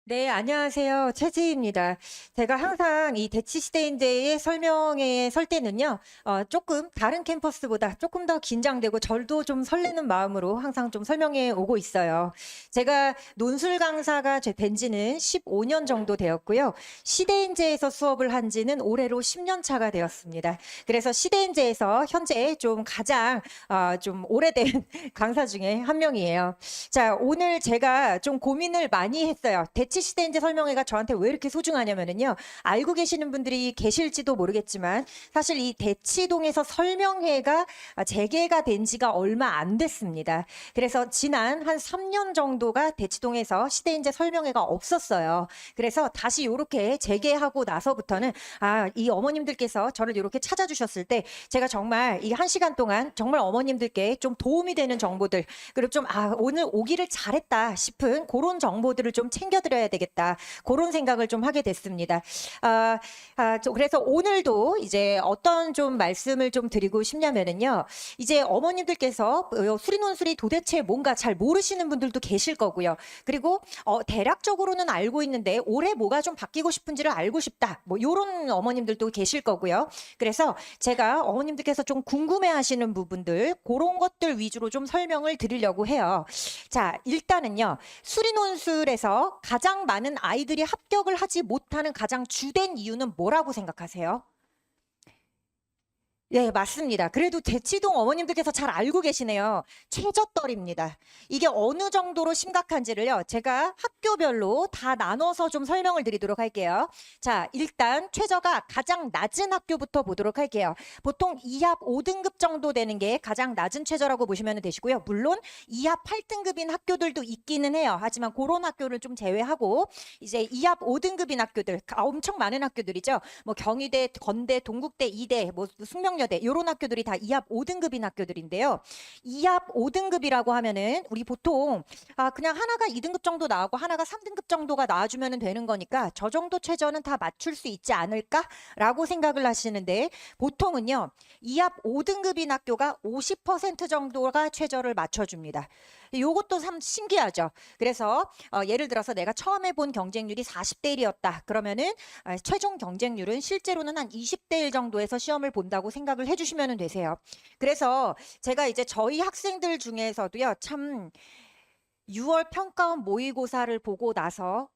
네, 안녕하세요. 최지희입니다. 제가 항상 이 대치시대인대의 설명회에 설 때는요, 조금 다른 캠퍼스보다 조금 더 긴장되고 절도 좀 설레는 마음으로 항상 좀 설명회 오고 있어요. 제가 논술 강사가 된 지는 15년 정도 되었고요. 시대인재에서 수업을 한 지는 올해로 10년 차가 되었습니다. 그래서 시대인재에서 현재 좀 가장 좀 오래된 강사 중에 한 명이에요. 자, 오늘 제가 좀 고민을 많이 했어요. 대치시대인재 설명회가 저한테 왜 이렇게 소중하냐면요. 알고 계시는 분들이 계실지도 모르겠지만 사실 이 대치동에서 설명회가 재개가 된 지가 얼마 안 됐습니다. 그래서 지난 한 3년 정도가 대치동에서 시대인재 설명회가 없었어요. 그래서 다시 이렇게 재개하고 나서부터는 이 어머님들께서 저를 이렇게 찾아주셨을 때 제가 정말 이 1시간 동안 정말 어머님들께 좀 도움이 되는 정보들 그리고 좀 오늘 오기를 잘했다 싶은 그런 정보들을 좀 챙겨드려야 되겠다. 그런 생각을 좀 하게 됐습니다. 그래서 오늘도 이제 어떤 좀 말씀을 좀 드리고 싶냐면은요. 이제 어머님들께서 수리논술이 도대체 뭔가 잘 모르시는 분들도 계실 거고요. 그리고 대략적으로는 알고 있는데 올해 뭐가 좀 바뀌고 싶은지를 알고 싶다. 뭐 이런 어머님들도 계실 거고요. 그래서 제가 어머님들께서 좀 궁금해하시는 부분들 그런 것들 위주로 좀 설명을 드리려고 해요. 자, 일단은요. 수리논술에서 가장 많은 아이들이 합격을 하지 못하는 가장 주된 이유는 뭐라고 생각하세요? 네, 맞습니다. 그래도 대치동 어머님들께서 잘 알고 계시네요. 최저떨입니다. 이게 어느 정도로 심각한지를요, 제가 학교별로 다 나눠서 좀 설명을 드리도록 할게요. 자, 일단 최저가 가장 낮은 학교부터 보도록 할게요. 보통 2합 5등급 정도 되는 게 가장 낮은 최저라고 보시면 되시고요. 물론 2합 8등급인 학교들도 있기는 해요. 하지만 그런 학교를 좀 제외하고 이제 2합 5등급인 학교들, 엄청 많은 학교들이죠. 뭐 경희대, 건대, 동국대, 이대, 뭐 숙명여대 이런 학교들이 다 2합 5등급인 학교들인데요. 2합 5등급이라고 하면은 우리 보통 그냥 하나가 2등급 정도 나오고 하나가 3등급 정도가 나와주면 되는 거니까 저 정도 최저는 다 맞출 수 있지 않을까라고 생각을 하시는데 보통은요. 2합 5등급인 학교가 50% 정도가 최저를 맞춰줍니다. 이것도 참 신기하죠. 그래서 예를 들어서 내가 처음에 본 경쟁률이 40대 1이었다. 그러면은 최종 경쟁률은 실제로는 한 20대 1 정도에서 시험을 본다고 생각을 해주시면 되세요. 그래서 제가 이제 저희 학생들 중에서도요, 참 6월 평가원 모의고사를 보고 나서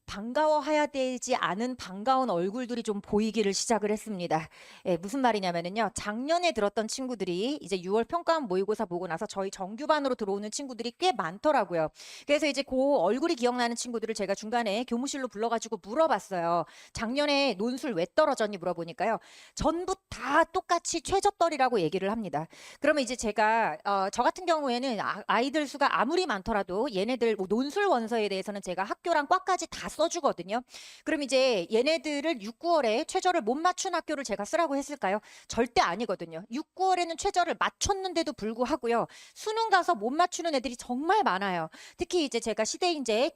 반가워해야 되지 않은 반가운 얼굴들이 좀 보이기를 시작을 했습니다. 예, 무슨 말이냐면요. 작년에 들었던 친구들이 이제 6월 평가원 모의고사 보고 나서 저희 정규반으로 들어오는 친구들이 꽤 많더라고요. 그래서 이제 그 얼굴이 기억나는 친구들을 제가 중간에 교무실로 불러가지고 물어봤어요. 작년에 논술 왜 떨어졌니 물어보니까요. 전부 다 똑같이 최저떨이라고 얘기를 합니다. 그러면 이제 제가 저 같은 경우에는 아이들 수가 아무리 많더라도 얘네들 뭐 논술 원서에 대해서는 제가 학교랑 과까지 다 써주거든요. 그럼 이제 얘네들을 6, 9월에 최저를 못 맞춘 학교를 제가 쓰라고 했을까요? 절대 아니거든요. 6, 9월에는 최저를 맞췄는데도 불구하고요. 수능 가서 못 맞추는 애들이 정말 많아요. 특히 이제 제가 시대인재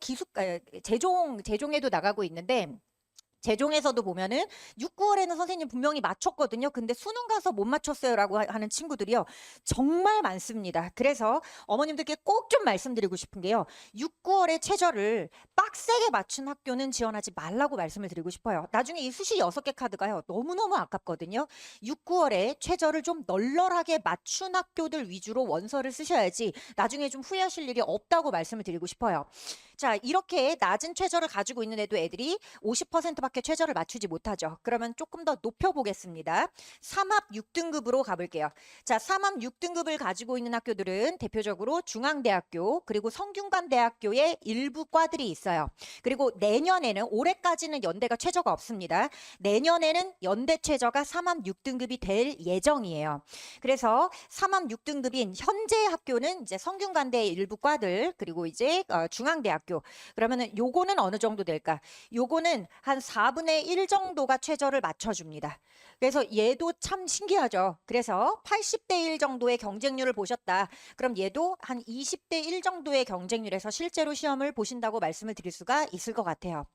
재종에도 나가고 있는데 재종에서도 보면은 6, 9월에는 선생님 분명히 맞췄거든요. 근데 수능 가서 못 맞췄어요라고 하는 친구들이요. 정말 많습니다. 그래서 어머님들께 꼭 좀 말씀드리고 싶은 게요. 6, 9월에 최저를 빡세게 맞춘 학교는 지원하지 말라고 말씀을 드리고 싶어요. 나중에 이 수시 6개 카드가요. 너무너무 아깝거든요. 6, 9월에 최저를 좀 널널하게 맞춘 학교들 위주로 원서를 쓰셔야지 나중에 좀 후회하실 일이 없다고 말씀을 드리고 싶어요. 자, 이렇게 낮은 최저를 가지고 있는 애들이 50%밖에 최저를 맞추지 못하죠. 그러면 조금 더 높여보겠습니다. 3합 6등급으로 가볼게요. 자, 3합 6등급을 가지고 있는 학교들은 대표적으로 중앙대학교 그리고 성균관대학교의 일부 과들이 있어요. 그리고 내년에는 올해까지는 연대가 최저가 없습니다. 내년에는 연대 최저가 3합 6등급이 될 예정이에요. 그래서 3합 6등급인 현재 학교는 이제 성균관대의 일부 과들 그리고 이제 중앙대학교 그러면은 요거는 어느 정도 될까? 요거는 한 4분의 1 정도가 최저를 맞춰줍니다. 그래서 얘도 참 신기하죠. 그래서 80대 1 정도의 경쟁률을 보셨다. 그럼 얘도 한 20대 1 정도의 경쟁률에서 실제로 시험을 보신다고 말씀을 드릴 수가 있을 것 같아요.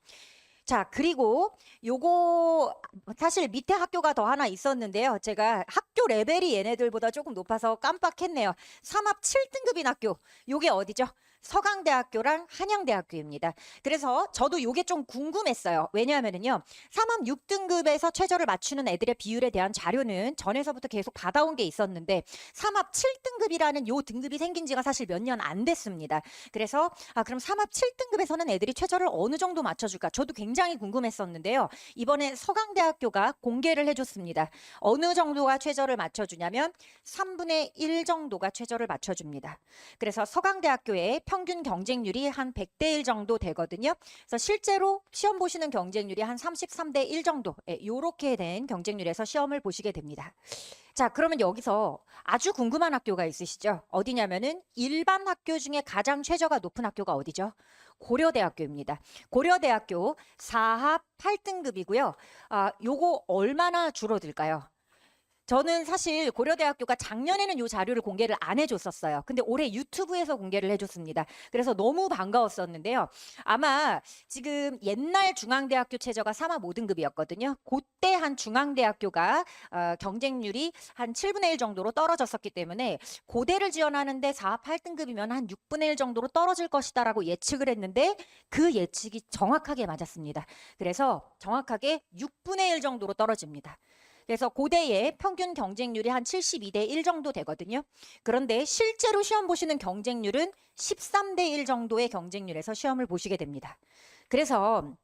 자, 그리고 요거 사실 밑에 학교가 더 하나 있었는데요. 제가 학교 레벨이 얘네들보다 조금 높아서 깜빡했네요. 3합 7등급인 학교. 요게 어디죠? 서강대학교랑 한양대학교입니다. 그래서 저도 요게 좀 궁금했어요. 왜냐하면은요, 3합 6등급에서 최저를 맞추는 애들의 비율에 대한 자료는 전에서부터 계속 받아온 게 있었는데 3합 7등급이라는 요 등급이 생긴 지가 사실 몇 년 안 됐습니다. 그래서 그럼 3합 7등급에서는 애들이 최저를 어느 정도 맞춰줄까? 저도 굉장히 궁금했었는데요. 이번에 서강대학교가 공개를 해줬습니다. 어느 정도가 최저를 맞춰주냐면 3분의 1 정도가 최저를 맞춰줍니다. 그래서 서강대학교의 평균 경쟁률이 한 100대 1 정도 되거든요. 그래서 실제로 시험 보시는 경쟁률이 한 33대 1 정도, 요렇게 된 경쟁률에서 시험을 보시게 됩니다. 자, 그러면 여기서 아주 궁금한 학교가 있으시죠? 어디냐면은 일반 학교 중에 가장 최저가 높은 학교가 어디죠? 고려대학교입니다. 고려대학교 4합 8등급이고요. 요거 얼마나 줄어들까요? 저는 사실 고려대학교가 작년에는 이 자료를 공개를 안 해줬었어요. 근데 올해 유튜브에서 공개를 해줬습니다. 그래서 너무 반가웠었는데요. 아마 지금 옛날 중앙대학교 최저가 3합 5등급이었거든요. 그때 한 중앙대학교가 경쟁률이 한 7분의 1 정도로 떨어졌었기 때문에 고대를 지원하는데 4합 8등급이면 한 6분의 1 정도로 떨어질 것이다라고 예측을 했는데 그 예측이 정확하게 맞았습니다. 그래서 정확하게 6분의 1 정도로 떨어집니다. 그래서 고대의 평균 경쟁률이 한 72대 1 정도 되거든요. 그런데 실제로 시험 보시는 경쟁률은 13대 1 정도의 경쟁률에서 시험을 보시게 됩니다. 그래서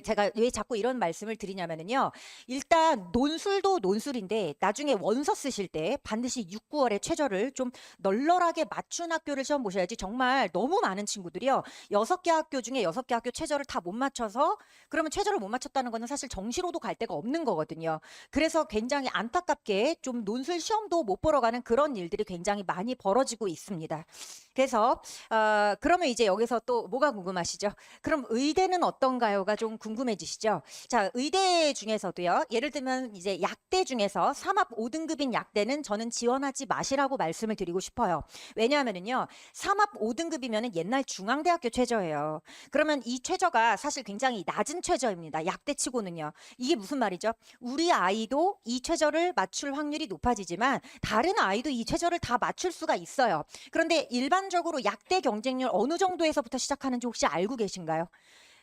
제가 왜 자꾸 이런 말씀을 드리냐면요. 일단 논술도 논술인데 나중에 원서 쓰실 때 반드시 6, 9월에 최저를 좀 널널하게 맞춘 학교를 시험 보셔야지. 정말 너무 많은 친구들이요. 6개 학교 중에 6개 학교 최저를 다 못 맞춰서 그러면 최저를 못 맞췄다는 거는 사실 정시로도 갈 데가 없는 거거든요. 그래서 굉장히 안타깝게 좀 논술 시험도 못 보러 가는 그런 일들이 굉장히 많이 벌어지고 있습니다. 그래서 그러면 이제 여기서 또 뭐가 궁금하시죠? 그럼 의대는 어떤가요가 좀 궁금해지시죠? 자, 의대 중에서도요. 예를 들면 이제 약대 중에서 3합 5등급인 약대는 저는 지원하지 마시라고 말씀을 드리고 싶어요. 왜냐하면은요. 3합 5등급이면은 옛날 중앙대학교 최저예요. 그러면 이 최저가 사실 굉장히 낮은 최저입니다. 약대치고는요. 이게 무슨 말이죠? 우리 아이도 이 최저를 맞출 확률이 높아지지만 다른 아이도 이 최저를 다 맞출 수가 있어요. 그런데 일반적으로 약대 경쟁률 어느 정도에서부터 시작하는지 혹시 알고 계신가요?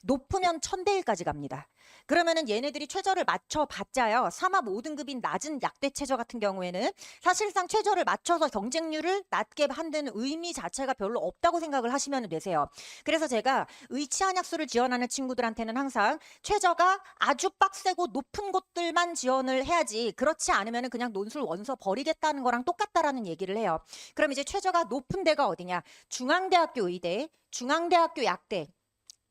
높으면 1000대 1까지 갑니다. 그러면은 얘네들이 최저를 맞춰봤자요. 3합 5등급인 낮은 약대 최저 같은 경우에는 사실상 최저를 맞춰서 경쟁률을 낮게 한다는 의미 자체가 별로 없다고 생각을 하시면 되세요. 그래서 제가 의치한약수를 지원하는 친구들한테는 항상 최저가 아주 빡세고 높은 곳들만 지원을 해야지 그렇지 않으면 그냥 논술 원서 버리겠다는 거랑 똑같다라는 얘기를 해요. 그럼 이제 최저가 높은 데가 어디냐? 중앙대학교 의대, 중앙대학교 약대,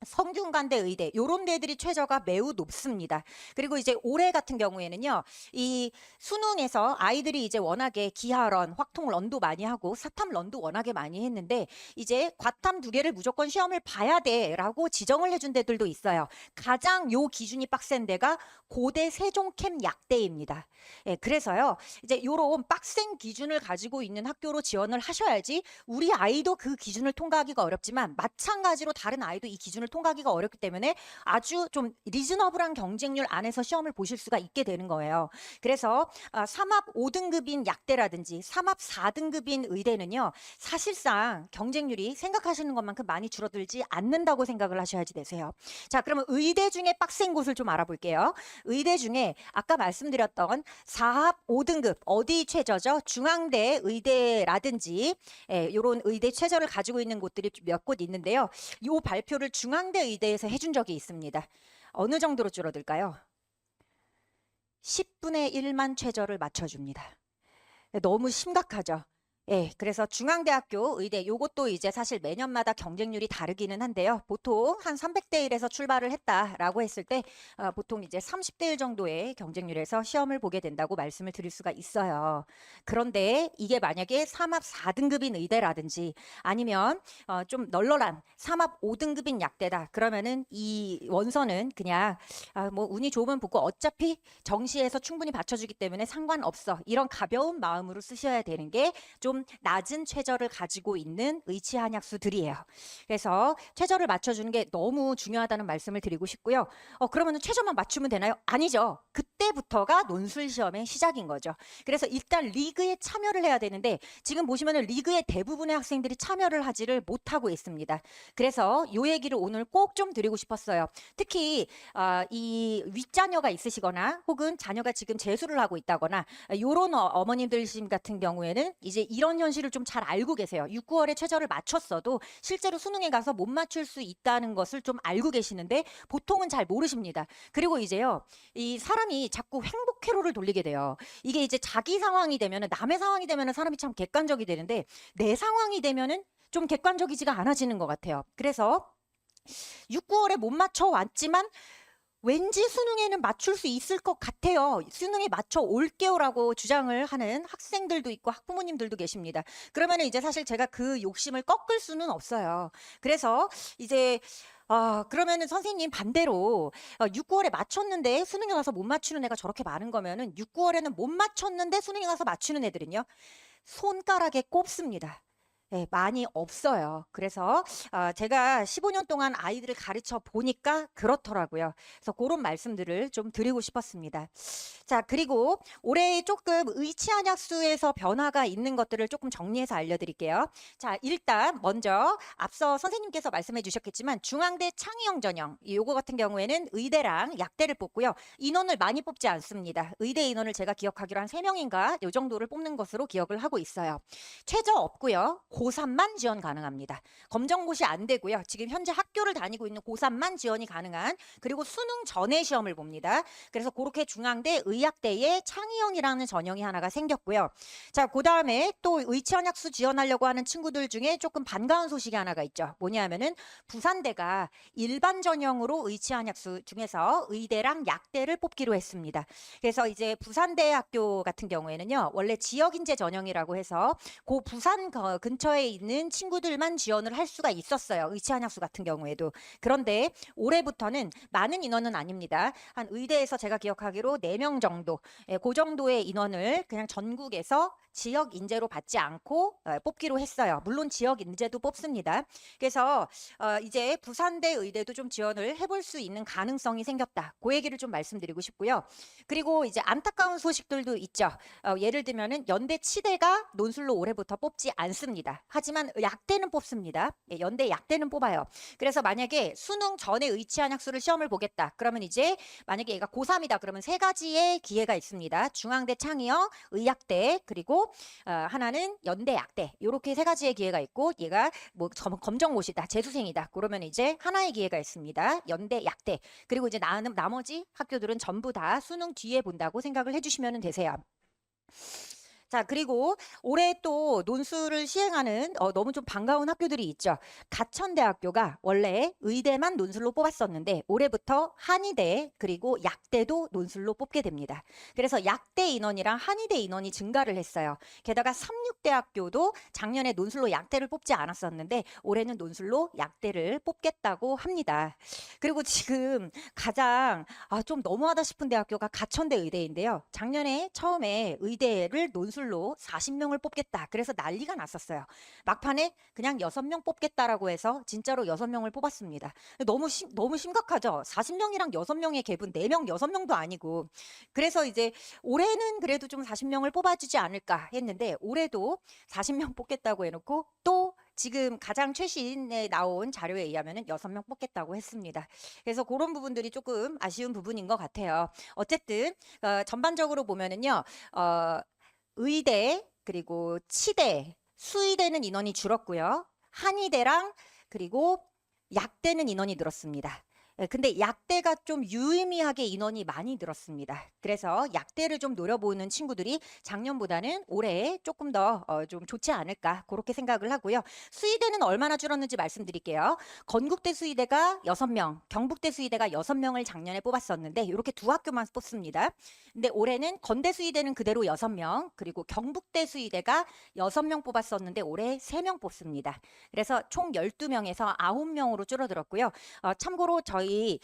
성균관대 의대 요런 데들이 최저가 매우 높습니다. 그리고 이제 올해 같은 경우에는요. 이 수능에서 아이들이 이제 워낙에 기하런, 확통런도 많이 하고 사탐런도 워낙에 많이 했는데 이제 과탐 2개를 무조건 시험을 봐야 돼라고 지정을 해준 데들도 있어요. 가장 요 기준이 빡센 데가 고대 세종캠 약대입니다. 예, 그래서요. 이제 요런 빡센 기준을 가지고 있는 학교로 지원을 하셔야지 우리 아이도 그 기준을 통과하기가 어렵지만 마찬가지로 다른 아이도 이 기준을 통과하기가 어렵기 때문에 아주 좀 리즈너블한 경쟁률 안에서 시험을 보실 수가 있게 되는 거예요. 그래서 3합 5등급인 약대라든지 3합 4등급인 의대는요. 사실상 경쟁률이 생각하시는 것만큼 많이 줄어들지 않는다고 생각을 하셔야지 되세요. 자, 그러면 의대 중에 빡센 곳을 좀 알아볼게요. 의대 중에 아까 말씀드렸던 4합 5등급 어디 최저죠? 중앙대 의대라든지 이런 의대 최저를 가지고 있는 곳들이 몇 곳 있는데요. 이 발표를 중앙대 의대에서 해준 적이 있습니다. 어느 정도로 줄어들까요? 10분의 1만 최저를 맞춰줍니다. 너무 심각하죠. 예, 그래서 중앙대학교 의대 요것도 이제 사실 매년마다 경쟁률이 다르기는 한데요. 보통 한 300대 1에서 출발을 했다라고 했을 때 보통 이제 30대 1 정도의 경쟁률에서 시험을 보게 된다고 말씀을 드릴 수가 있어요. 그런데 이게 만약에 3합 4등급인 의대라든지 아니면 좀 널널한 3합 5등급인 약대다. 그러면은 이 원서는 그냥 뭐 운이 좋으면 붙고 어차피 정시에서 충분히 받쳐주기 때문에 상관없어. 이런 가벼운 마음으로 쓰셔야 되는 게 좀 좀 낮은 최저를 가지고 있는 의치 한약수들이에요. 그래서 최저를 맞춰주는 게 너무 중요하다는 말씀을 드리고 싶고요. 그러면 최저만 맞추면 되나요? 아니죠. 그때부터가 논술 시험의 시작인 거죠. 그래서 일단 리그에 참여를 해야 되는데 지금 보시면 리그의 대부분의 학생들이 참여를 하지를 못하고 있습니다. 그래서 이 얘기를 오늘 꼭 좀 드리고 싶었어요. 특히 이 윗자녀가 있으시거나 혹은 자녀가 지금 재수를 하고 있다거나 이런 어머님들 같은 경우에는 이제 이런 현실을 좀 잘 알고 계세요. 6, 9월에 최저를 맞췄어도 실제로 수능에 가서 못 맞출 수 있다는 것을 좀 알고 계시는데 보통은 잘 모르십니다. 그리고 이제요, 이 사람이 자꾸 행복 회로를 돌리게 돼요. 이게 이제 자기 상황이 되면은, 남의 상황이 되면은 사람이 참 객관적이 되는데 내 상황이 되면은 좀 객관적이지가 않아지는 것 같아요. 그래서 6, 9월에 못 맞춰 왔지만 왠지 수능에는 맞출 수 있을 것 같아요. 수능에 맞춰 올게요라고 주장을 하는 학생들도 있고 학부모님들도 계십니다. 그러면 이제 사실 제가 그 욕심을 꺾을 수는 없어요. 그래서 이제 그러면은 선생님 반대로 6, 9월에 맞췄는데 수능에 가서 못 맞추는 애가 저렇게 많은 거면은 6, 9월에는 못 맞췄는데 수능에 가서 맞추는 애들은요, 손가락에 꼽습니다. 네, 많이 없어요. 그래서 제가 15년 동안 아이들을 가르쳐 보니까 그렇더라고요. 그래서 그런 말씀들을 좀 드리고 싶었습니다. 자, 그리고 올해 조금 의치한약수에서 변화가 있는 것들을 조금 정리해서 알려드릴게요. 자, 일단 먼저 앞서 선생님께서 말씀해 주셨겠지만 중앙대 창의형 전형, 요거 같은 경우에는 의대랑 약대를 뽑고요. 인원을 많이 뽑지 않습니다. 의대 인원을 제가 기억하기로 한 3명인가 요 정도를 뽑는 것으로 기억을 하고 있어요. 최저 없고요. 고3만 지원 가능합니다. 검정고시 안 되고요. 지금 현재 학교를 다니고 있는 고3만 지원이 가능한, 그리고 수능 전에 시험을 봅니다. 그래서 그렇게 중앙대 의학대에 창의형이라는 전형이 하나가 생겼고요. 자, 그 다음에 또 의치한약수 지원하려고 하는 친구들 중에 조금 반가운 소식이 하나가 있죠. 뭐냐면은 부산대가 일반 전형으로 의치한약수 중에서 의대랑 약대를 뽑기로 했습니다. 그래서 이제 부산대학교 같은 경우에는요, 원래 지역인재 전형이라고 해서 그 부산 근처에 있는 친구들만 지원을 할 수가 있었어요. 의치한약수 같은 경우에도. 그런데 올해부터는 많은 인원은 아닙니다. 한 의대에서 제가 기억하기로 4명 정도, 그 정도의 인원을 그냥 전국에서 지역 인재로 받지 않고 뽑기로 했어요. 물론 지역 인재도 뽑습니다. 그래서 이제 부산대 의대도 좀 지원을 해볼 수 있는 가능성이 생겼다. 그 얘기를 좀 말씀드리고 싶고요. 그리고 이제 안타까운 소식들도 있죠. 예를 들면은 연대 치대가 논술로 올해부터 뽑지 않습니다. 하지만 약대는 뽑습니다. 연대 약대는 뽑아요. 그래서 만약에 수능 전에 의치한약수를 시험을 보겠다. 그러면 이제 만약에 얘가 고3이다. 그러면 3가지의 기회가 있습니다. 중앙대 창의형, 의학대, 그리고 하나는 연대 약대. 이렇게 3가지의 기회가 있고, 얘가 뭐 검정고시다, 재수생이다. 그러면 이제 하나의 기회가 있습니다. 연대 약대. 그리고 이제 나머지 학교들은 전부 다 수능 뒤에 본다고 생각을 해주시면 되세요. 자, 그리고 올해 또 논술을 시행하는 너무 좀 반가운 학교들이 있죠. 가천대학교가 원래 의대만 논술로 뽑았었는데 올해부터 한의대 그리고 약대도 논술로 뽑게 됩니다. 그래서 약대 인원이랑 한의대 인원이 증가를 했어요. 게다가 삼육대학교도 작년에 논술로 약대를 뽑지 않았었는데 올해는 논술로 약대를 뽑겠다고 합니다. 그리고 지금 가장 좀 너무하다 싶은 대학교가 가천대 의대인데요. 작년에 처음에 의대를 논술로 40명을 뽑겠다. 그래서 난리가 났었어요. 막판에 그냥 6명 뽑겠다라고 해서 진짜로 6명을 뽑았습니다. 너무 심각하죠. 40명이랑 6명의 갭은 4명, 6명도 아니고. 그래서 이제 올해는 그래도 좀 40명을 뽑아주지 않을까 했는데 올해도 40명 뽑겠다고 해놓고 또 지금 가장 최신에 나온 자료에 의하면 6명 뽑겠다고 했습니다. 그래서 그런 부분들이 조금 아쉬운 부분인 것 같아요. 어쨌든 전반적으로 보면은요. 의대 그리고 치대, 수의대는 인원이 줄었고요. 한의대랑 그리고 약대는 인원이 늘었습니다. 근데 약대가 좀 유의미하게 인원이 많이 늘었습니다. 그래서 약대를 좀 노려보는 친구들이 작년보다는 올해 조금 더 좀 좋지 않을까 그렇게 생각을 하고요. 수의대는 얼마나 줄었는지 말씀드릴게요. 건국대 수의대가 6명, 경북대 수의대가 6명을 작년에 뽑았었는데 이렇게 두 학교만 뽑습니다. 근데 올해는 건대 수의대는 그대로 6명, 그리고 경북대 수의대가 6명 뽑았었는데 올해 3명 뽑습니다. 그래서 총 12명에서 9명으로 줄어들었고요. 참고로 저희 친구들이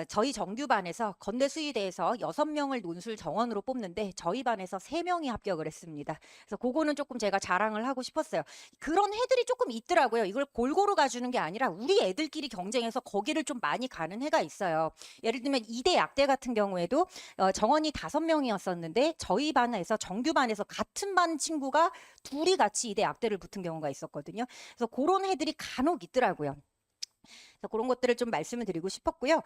저희 정규반에서 건대수의대에서 6명을 논술 정원으로 뽑는데 저희 반에서 3명이 합격을 했습니다. 그래서 그거는 조금 제가 자랑을 하고 싶었어요. 그런 해들이 조금 있더라고요. 이걸 골고루 가주는 게 아니라 우리 애들끼리 경쟁해서 거기를 좀 많이 가는 해가 있어요. 예를 들면 이대 약대 같은 경우에도 정원이 5명이었었는데 저희 반에서 정규반에서 같은 반 친구가 둘이 같이 이대 약대를 붙은 경우가 있었거든요. 그래서 그런 해들이 간혹 있더라고요. 그래서 그런 것들을 좀 말씀을 드리고 싶었고요.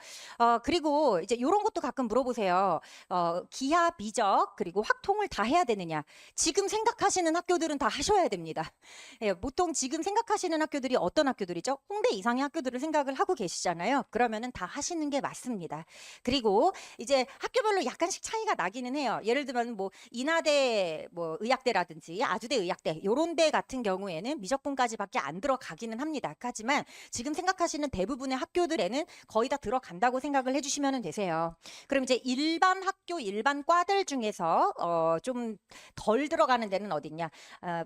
그리고 이제 이런 것도 가끔 물어보세요. 기하, 미적, 그리고 확통을 다 해야 되느냐. 지금 생각하시는 학교들은 다 하셔야 됩니다. 예, 보통 지금 생각하시는 학교들이 어떤 학교들이죠? 홍대 이상의 학교들을 생각을 하고 계시잖아요. 그러면은 다 하시는 게 맞습니다. 그리고 이제 학교별로 약간씩 차이가 나기는 해요. 예를 들면 뭐 인하대 뭐 의학대라든지 아주대 의학대 요런 데 같은 경우에는 미적분까지밖에 안 들어가기는 합니다. 하지만 지금 생각하시는 대부분의 학교들에는 거의 다 들어간다고 생각을 해주시면 되세요. 그럼 이제 일반 학교, 일반 과들 중에서 좀 덜 들어가는 데는 어딨냐?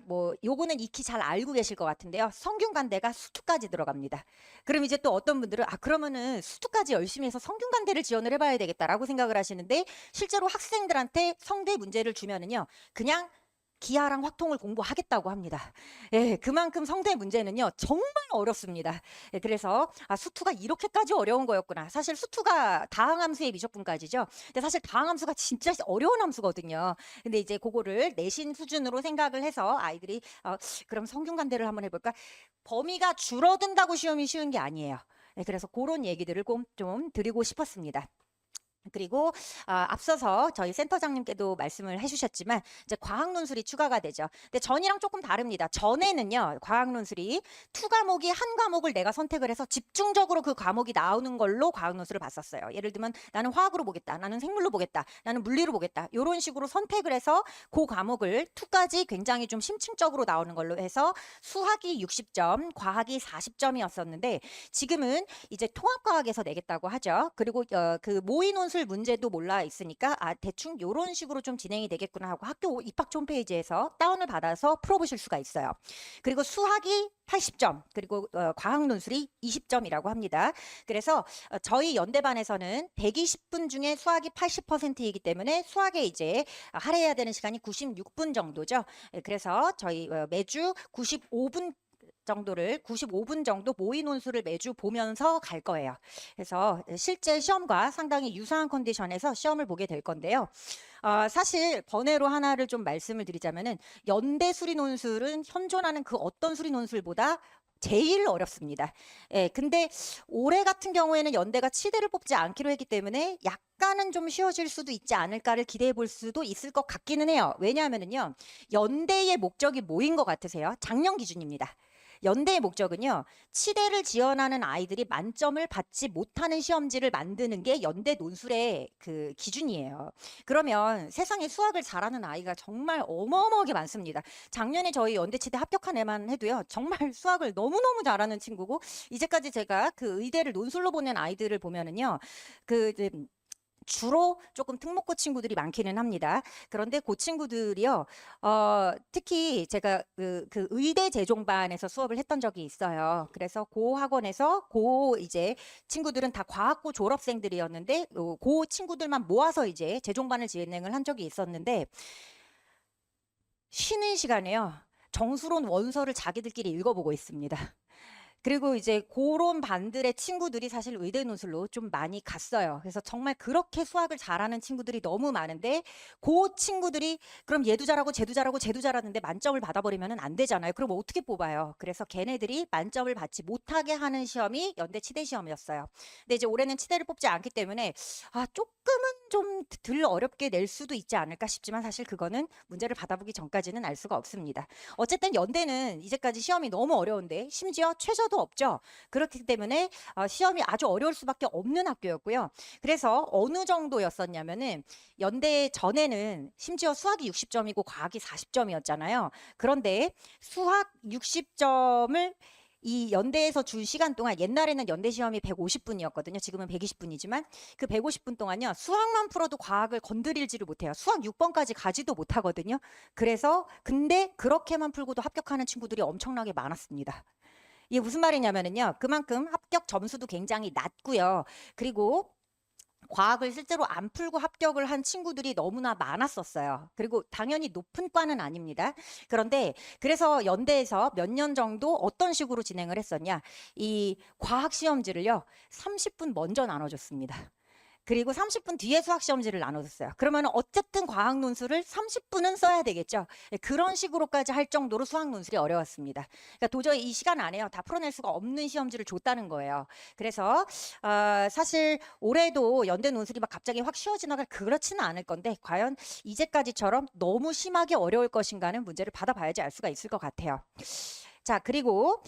뭐 요거는 익히 잘 알고 계실 것 같은데요. 성균관대가 수투까지 들어갑니다. 그럼 이제 또 어떤 분들은 그러면은 수투까지 열심히 해서 성균관대를 지원을 해봐야 되겠다라고 생각을 하시는데 실제로 학생들한테 성대 문제를 주면은요, 그냥 기하랑 확통을 공부하겠다고 합니다. 예, 그만큼 성대 문제는요 정말 어렵습니다. 예, 그래서 수투가 이렇게까지 어려운 거였구나. 사실 수투가 다항함수의 미적분까지죠. 근데 사실 다항함수가 진짜 어려운 함수거든요. 근데 이제 그거를 내신 수준으로 생각을 해서 아이들이 그럼 성균관대를 한번 해볼까? 범위가 줄어든다고 시험이 쉬운 게 아니에요. 예, 그래서 그런 얘기들을 꼭 좀 드리고 싶었습니다. 그리고 앞서서 저희 센터장님께도 말씀을 해주셨지만 이제 과학 논술이 추가가 되죠. 근데 전이랑 조금 다릅니다. 전에는요 과학 논술이 2과목이 한 과목을 내가 선택을 해서 집중적으로 그 과목이 나오는 걸로 과학 논술을 봤었어요. 예를 들면 나는 화학으로 보겠다, 나는 생물로 보겠다, 나는 물리로 보겠다 이런 식으로 선택을 해서 그 과목을 2까지 굉장히 좀 심층적으로 나오는 걸로 해서 수학이 60점, 과학이 40점이었었는데 지금은 이제 통합과학에서 내겠다고 하죠. 그리고 그 모의 논술 문제도 몰라 있으니까 대충 이런 식으로 좀 진행이 되겠구나 하고 학교 입학 홈페이지에서 다운을 받아서 풀어보실 수가 있어요. 그리고 수학이 80점, 그리고 과학 논술이 20점이라고 합니다. 그래서 저희 연대반에서는 120분 중에 수학이 80%이기 때문에 수학에 이제 할애해야 되는 시간이 96분 정도죠. 그래서 저희 매주 95분 정도 모의 논술을 매주 보면서 갈 거예요. 그래서 실제 시험과 상당히 유사한 컨디션에서 시험을 보게 될 건데요. 사실 번외로 하나를 좀 말씀을 드리자면은 연대 수리 논술은 현존하는 그 어떤 수리 논술보다 제일 어렵습니다. 예, 근데 올해 같은 경우에는 연대가 치대를 뽑지 않기로 했기 때문에 약간은 좀 쉬워질 수도 있지 않을까를 기대해 볼 수도 있을 것 같기는 해요. 왜냐하면은요, 연대의 목적이 뭐인 것 같으세요? 작년 기준입니다. 연대의 목적은요, 치대를 지원하는 아이들이 만점을 받지 못하는 시험지를 만드는 게 연대 논술의 그 기준이에요. 그러면 세상에 수학을 잘하는 아이가 정말 어마어마하게 많습니다. 작년에 저희 연대 치대 합격한 애만 해도요, 정말 수학을 너무너무 잘하는 친구고, 이제까지 제가 그 의대를 논술로 보낸 아이들을 보면은요, 주로 조금 특목고 친구들이 많기는 합니다. 그런데 그 친구들이요, 특히 제가 그 의대 재종반에서 수업을 했던 적이 있어요. 그래서 그 학원에서 이제 친구들은 다 과학고 졸업생들이었는데, 그 친구들만 모아서 이제 재종반을 진행을 한 적이 있었는데, 쉬는 시간에요, 정수론 원서를 자기들끼리 읽어보고 있습니다. 그리고 이제 그런 반들의 친구들이 사실 의대 논술로 좀 많이 갔어요. 그래서 정말 그렇게 수학을 잘하는 친구들이 너무 많은데 그 친구들이 그럼 얘도 잘하고 쟤도 잘하고 쟤도 잘하는데 만점을 받아버리면 안 되잖아요. 그럼 어떻게 뽑아요? 그래서 걔네들이 만점을 받지 못하게 하는 시험이 연대 치대 시험이었어요. 근데 이제 올해는 치대를 뽑지 않기 때문에 조금은 좀 덜 어렵게 낼 수도 있지 않을까 싶지만 사실 그거는 문제를 받아보기 전까지는 알 수가 없습니다. 어쨌든 연대는 이제까지 시험이 너무 어려운데 심지어 최저도 없죠. 그렇기 때문에 시험이 아주 어려울 수밖에 없는 학교였고요. 그래서 어느 정도였었냐면은 연대 전에는 심지어 수학이 60점이고 과학이 40점이었잖아요. 그런데 수학 60점을 이 연대에서 준 시간 동안 옛날에는 연대 시험이 150분이었거든요. 지금은 120분이지만 그 150분 동안요. 수학만 풀어도 과학을 건드리지를 못해요. 수학 6번까지 가지도 못하거든요. 그래서 근데 그렇게만 풀고도 합격하는 친구들이 엄청나게 많았습니다. 이게 무슨 말이냐면은요. 그만큼 합격 점수도 굉장히 낮고요. 그리고 과학을 실제로 안 풀고 합격을 한 친구들이 너무나 많았었어요. 그리고 당연히 높은 과는 아닙니다. 그런데 그래서 연대에서 몇 년 정도 어떤 식으로 진행을 했었냐. 이 과학 시험지를요. 30분 먼저 나눠줬습니다. 그리고 30분 뒤에 수학 시험지를 나눠줬어요. 그러면 어쨌든 과학 논술을 30분은 써야 되겠죠. 그런 식으로까지 할 정도로 수학 논술이 어려웠습니다. 그러니까 도저히 이 시간 안에요 다 풀어낼 수가 없는 시험지를 줬다는 거예요. 그래서 사실 올해도 연대 논술이 막 갑자기 확 쉬워지거나 그렇지는 않을 건데 과연 이제까지처럼 너무 심하게 어려울 것인가는 문제를 받아봐야지 알 수가 있을 것 같아요. 자, 그리고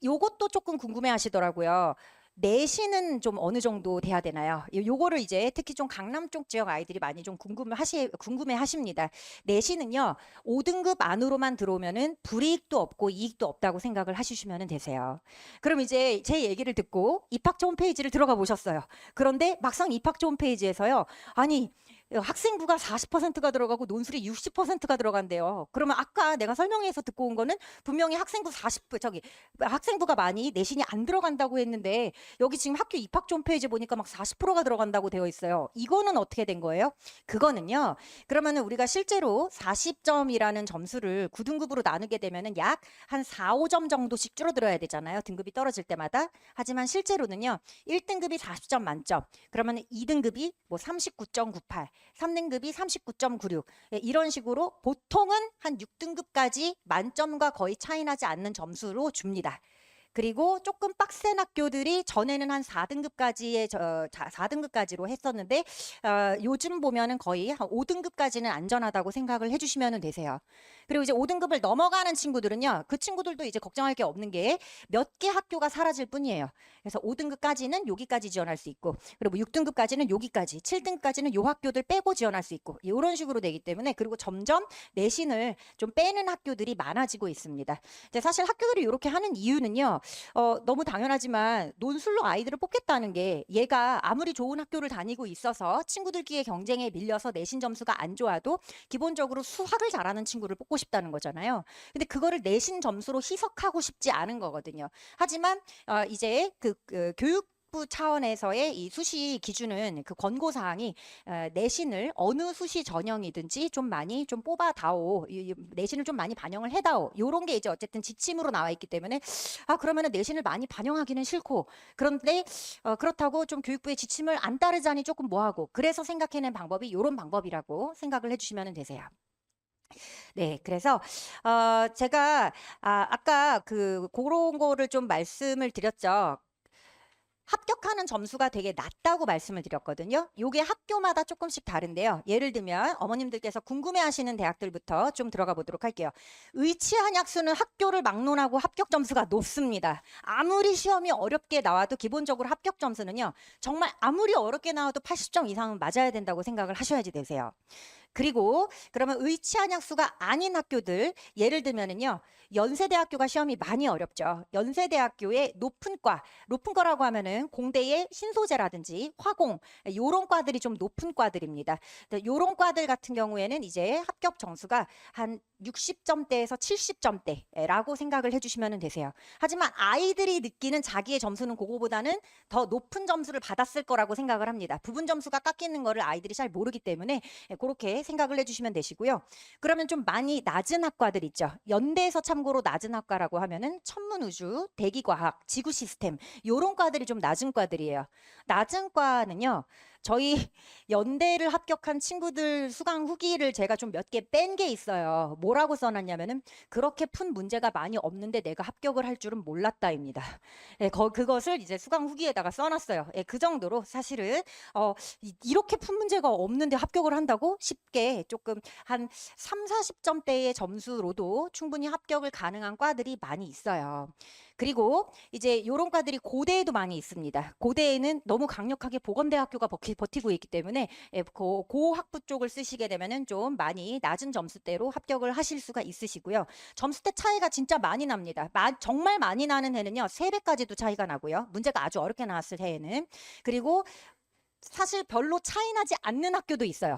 요것도 조금 궁금해 하시더라고요. 내신은 좀 어느 정도 돼야 되나요? 요거를 이제 특히 좀 강남 쪽 지역 아이들이 많이 좀 궁금해 하십니다. 내신은요, 5등급 안으로만 들어오면은 불이익도 없고 이익도 없다고 생각을 하시면 되세요. 그럼 이제 제 얘기를 듣고 입학처 홈페이지를 들어가 보셨어요. 그런데 막상 입학처 홈페이지에서요, 아니, 학생부가 40%가 들어가고 논술이 60%가 들어간대요. 그러면 아까 내가 설명해서 듣고 온 거는 분명히 학생부가 많이 내신이 안 들어간다고 했는데 여기 지금 학교 입학처 홈페이지 보니까 막 40%가 들어간다고 되어 있어요. 이거는 어떻게 된 거예요? 그거는요. 그러면은 우리가 실제로 40점이라는 점수를 9등급으로 나누게 되면은 약 한 4, 5점 정도씩 줄어들어야 되잖아요. 등급이 떨어질 때마다. 하지만 실제로는요. 1등급이 40점 만점. 그러면 2등급이 뭐 39.98, 3등급이 39.96 이런 식으로 보통은 한 6등급까지 만점과 거의 차이 나지 않는 점수로 줍니다. 그리고 조금 빡센 학교들이 전에는 한 4등급까지로 했었는데 요즘 보면은 거의 한 5등급까지는 안전하다고 생각을 해주시면 되세요. 그리고 이제 5등급을 넘어가는 친구들은요. 그 친구들도 이제 걱정할 게 없는 게 몇 개 학교가 사라질 뿐이에요. 그래서 5등급까지는 여기까지 지원할 수 있고 그리고 6등급까지는 여기까지 7등급까지는 요 학교들 빼고 지원할 수 있고 이런 식으로 되기 때문에 그리고 점점 내신을 좀 빼는 학교들이 많아지고 있습니다. 이제 사실 학교들이 이렇게 하는 이유는요. 너무 당연하지만 논술로 아이들을 뽑겠다는 게 얘가 아무리 좋은 학교를 다니고 있어서 친구들끼리의 경쟁에 밀려서 내신 점수가 안 좋아도 기본적으로 수학을 잘하는 친구를 뽑고 싶다는 거잖아요. 근데 그거를 내신 점수로 희석하고 싶지 않은 거거든요. 하지만 이제 그 교육부 차원에서의 이 수시 기준은 그 권고 사항이 내신을 어느 수시 전형이든지 좀 많이 좀 뽑아다오, 내신을 좀 많이 반영을 해다오, 요런 게 이제 어쨌든 지침으로 나와 있기 때문에 그러면은 내신을 많이 반영하기는 싫고 그런데 그렇다고 좀 교육부의 지침을 안 따르자니 조금 뭐하고 그래서 생각해낸 방법이 요런 방법이라고 생각을 해주시면 되세요. 네, 그래서 제가 아까 그런 거를 좀 말씀을 드렸죠. 합격하는 점수가 되게 낮다고 말씀을 드렸거든요. 요게 학교마다 조금씩 다른데요. 예를 들면 어머님들께서 궁금해하시는 대학들부터 좀 들어가 보도록 할게요. 의치한약수는 학교를 막론하고 합격 점수가 높습니다. 아무리 시험이 어렵게 나와도 기본적으로 합격 점수는요. 정말 아무리 어렵게 나와도 80점 이상은 맞아야 된다고 생각을 하셔야지 되세요. 그리고 그러면 의치한약수가 아닌 학교들 예를 들면은요. 연세대학교가 시험이 많이 어렵죠. 연세대학교의 높은 과라고 하면은 공대의 신소재라든지 화공 요런 과들이 좀 높은 과들입니다. 요런 과들 같은 경우에는 이제 합격 점수가 한 60점대에서 70점대라고 생각을 해주시면 되세요. 하지만 아이들이 느끼는 자기의 점수는 그거보다는 더 높은 점수를 받았을 거라고 생각을 합니다. 부분 점수가 깎이는 거를 아이들이 잘 모르기 때문에 그렇게 생각을 해주시면 되시고요. 그러면 좀 많이 낮은 학과들 있죠. 연대에서 참고로 낮은 학과라고 하면은 천문우주, 대기과학, 지구시스템 요런 과들이 좀 낮은 과들이에요. 낮은 과는요. 저희 연대를 합격한 친구들 수강 후기를 제가 좀 몇 개 뺀 게 있어요. 뭐라고 써놨냐면은 그렇게 푼 문제가 많이 없는데 내가 합격을 할 줄은 몰랐다입니다. 예, 그것을 이제 수강 후기에다가 써놨어요. 예, 그 정도로 사실은 이렇게 푼 문제가 없는데 합격을 한다고 쉽게 조금 한 3, 40점대의 점수로도 충분히 합격을 가능한 과들이 많이 있어요. 그리고 이제 요런 과들이 고대에도 많이 있습니다. 고대에는 너무 강력하게 보건대학교가 버티고 있기 때문에 고 학부 쪽을 쓰시게 되면은 좀 많이 낮은 점수대로 합격을 하실 수가 있으시고요. 점수대 차이가 진짜 많이 납니다. 정말 많이 나는 해는요. 3배까지도 차이가 나고요. 문제가 아주 어렵게 나왔을 해에는. 그리고 사실 별로 차이 나지 않는 학교도 있어요.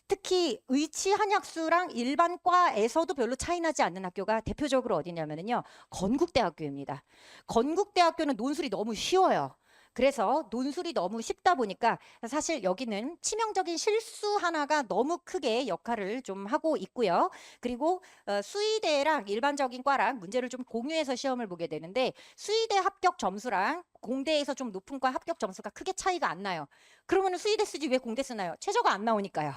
특히 의치 한약수랑 일반과에서도 별로 차이 나지 않는 학교가 대표적으로 어디냐면요. 건국대학교입니다. 건국대학교는 논술이 너무 쉬워요. 그래서 논술이 너무 쉽다 보니까 사실 여기는 치명적인 실수 하나가 너무 크게 역할을 좀 하고 있고요. 그리고 수의대랑 일반적인 과랑 문제를 좀 공유해서 시험을 보게 되는데 수의대 합격 점수랑 공대에서 좀 높은 과 합격 점수가 크게 차이가 안 나요. 그러면 수의대 쓰지 왜 공대 쓰나요? 최저가 안 나오니까요.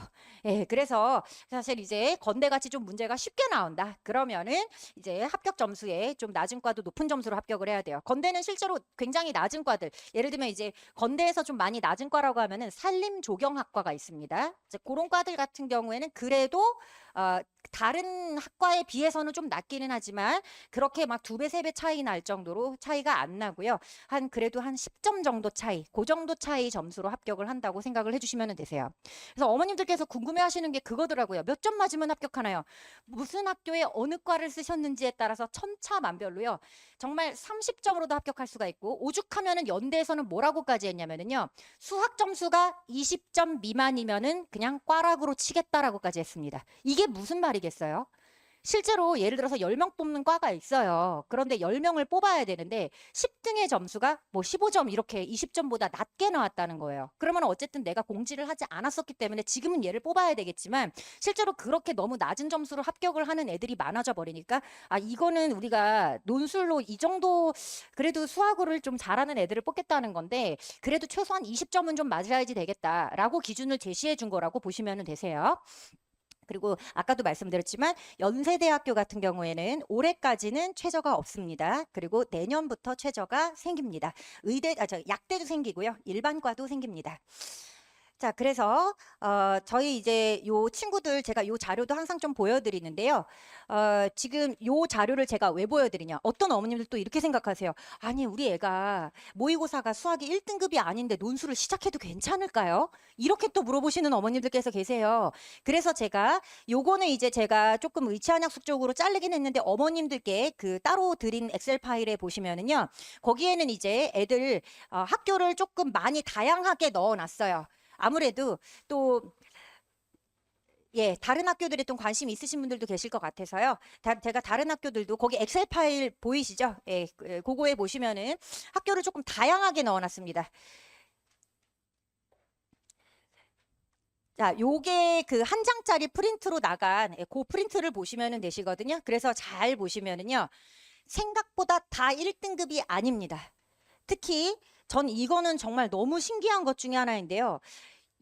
예, 그래서 사실 이제 건대같이 좀 문제가 쉽게 나온다. 그러면은 이제 합격 점수에 좀 낮은 과도 높은 점수로 합격을 해야 돼요. 건대는 실제로 굉장히 낮은 과들, 예를 들면 이제 건대에서 좀 많이 낮은 과라고 하면은 산림조경학과가 있습니다. 이제 그런 과들 같은 경우에는 그래도 다른 학과에 비해서는 좀 낮기는 하지만 그렇게 막 2배, 3배 차이 날 정도로 차이가 안 나고요. 그래도 한 10점 정도 차이, 그 정도 차이 점수로 합격을 한다고 생각을 해주시면 되세요. 그래서 어머님들께서 궁금해하시는 게 그거더라고요. 몇 점 맞으면 합격하나요? 무슨 학교에 어느 과를 쓰셨는지에 따라서 천차만별로요. 정말 30점으로도 합격할 수가 있고 오죽하면은 연대에서는 뭐라고까지 했냐면은요. 수학 점수가 20점 미만이면은 그냥 꽈락으로 치겠다라고까지 했습니다. 이게 무슨 말이겠어요? 실제로 예를 들어서 10명 뽑는 과가 있어요. 그런데 10명을 뽑아야 되는데 10등의 점수가 뭐 15점 이렇게 20점보다 낮게 나왔다는 거예요. 그러면 어쨌든 내가 공지를 하지 않았었기 때문에 지금은 얘를 뽑아야 되겠지만 실제로 그렇게 너무 낮은 점수로 합격을 하는 애들이 많아져 버리니까 이거는 우리가 논술로 이 정도 그래도 수학을 좀 잘하는 애들을 뽑겠다는 건데 그래도 최소한 20점은 좀 맞아야지 되겠다라고 기준을 제시해 준 거라고 보시면 되세요. 그리고 아까도 말씀드렸지만 연세대학교 같은 경우에는 올해까지는 최저가 없습니다. 그리고 내년부터 최저가 생깁니다. 약대도 생기고요. 일반과도 생깁니다. 자, 그래서 저희 이제 요 친구들 제가 요 자료도 항상 좀 보여드리는데요. 지금 요 자료를 제가 왜 보여드리냐? 어떤 어머님들 또 이렇게 생각하세요. 아니, 우리 애가 모의고사가 수학이 1등급이 아닌데 논술을 시작해도 괜찮을까요? 이렇게 또 물어보시는 어머님들께서 계세요. 그래서 제가 요거는 이제 제가 조금 의치한약숙 쪽으로 자르긴 했는데 어머님들께 그 따로 드린 엑셀 파일에 보시면은요. 거기에는 이제 애들 학교를 조금 많이 다양하게 넣어놨어요. 아무래도 또 예, 다른 학교들에 좀 관심 있으신 분들도 계실 것 같아서요. 제가 다른 학교들도 거기 엑셀 파일 보이시죠? 예, 그거에 보시면은 학교를 조금 다양하게 넣어놨습니다. 자, 요게 그 한 장짜리 프린트로 나간 그 프린트를 보시면 되시거든요. 그래서 잘 보시면은요. 생각보다 다 1등급이 아닙니다. 특히 전 이거는 정말 너무 신기한 것 중에 하나인데요.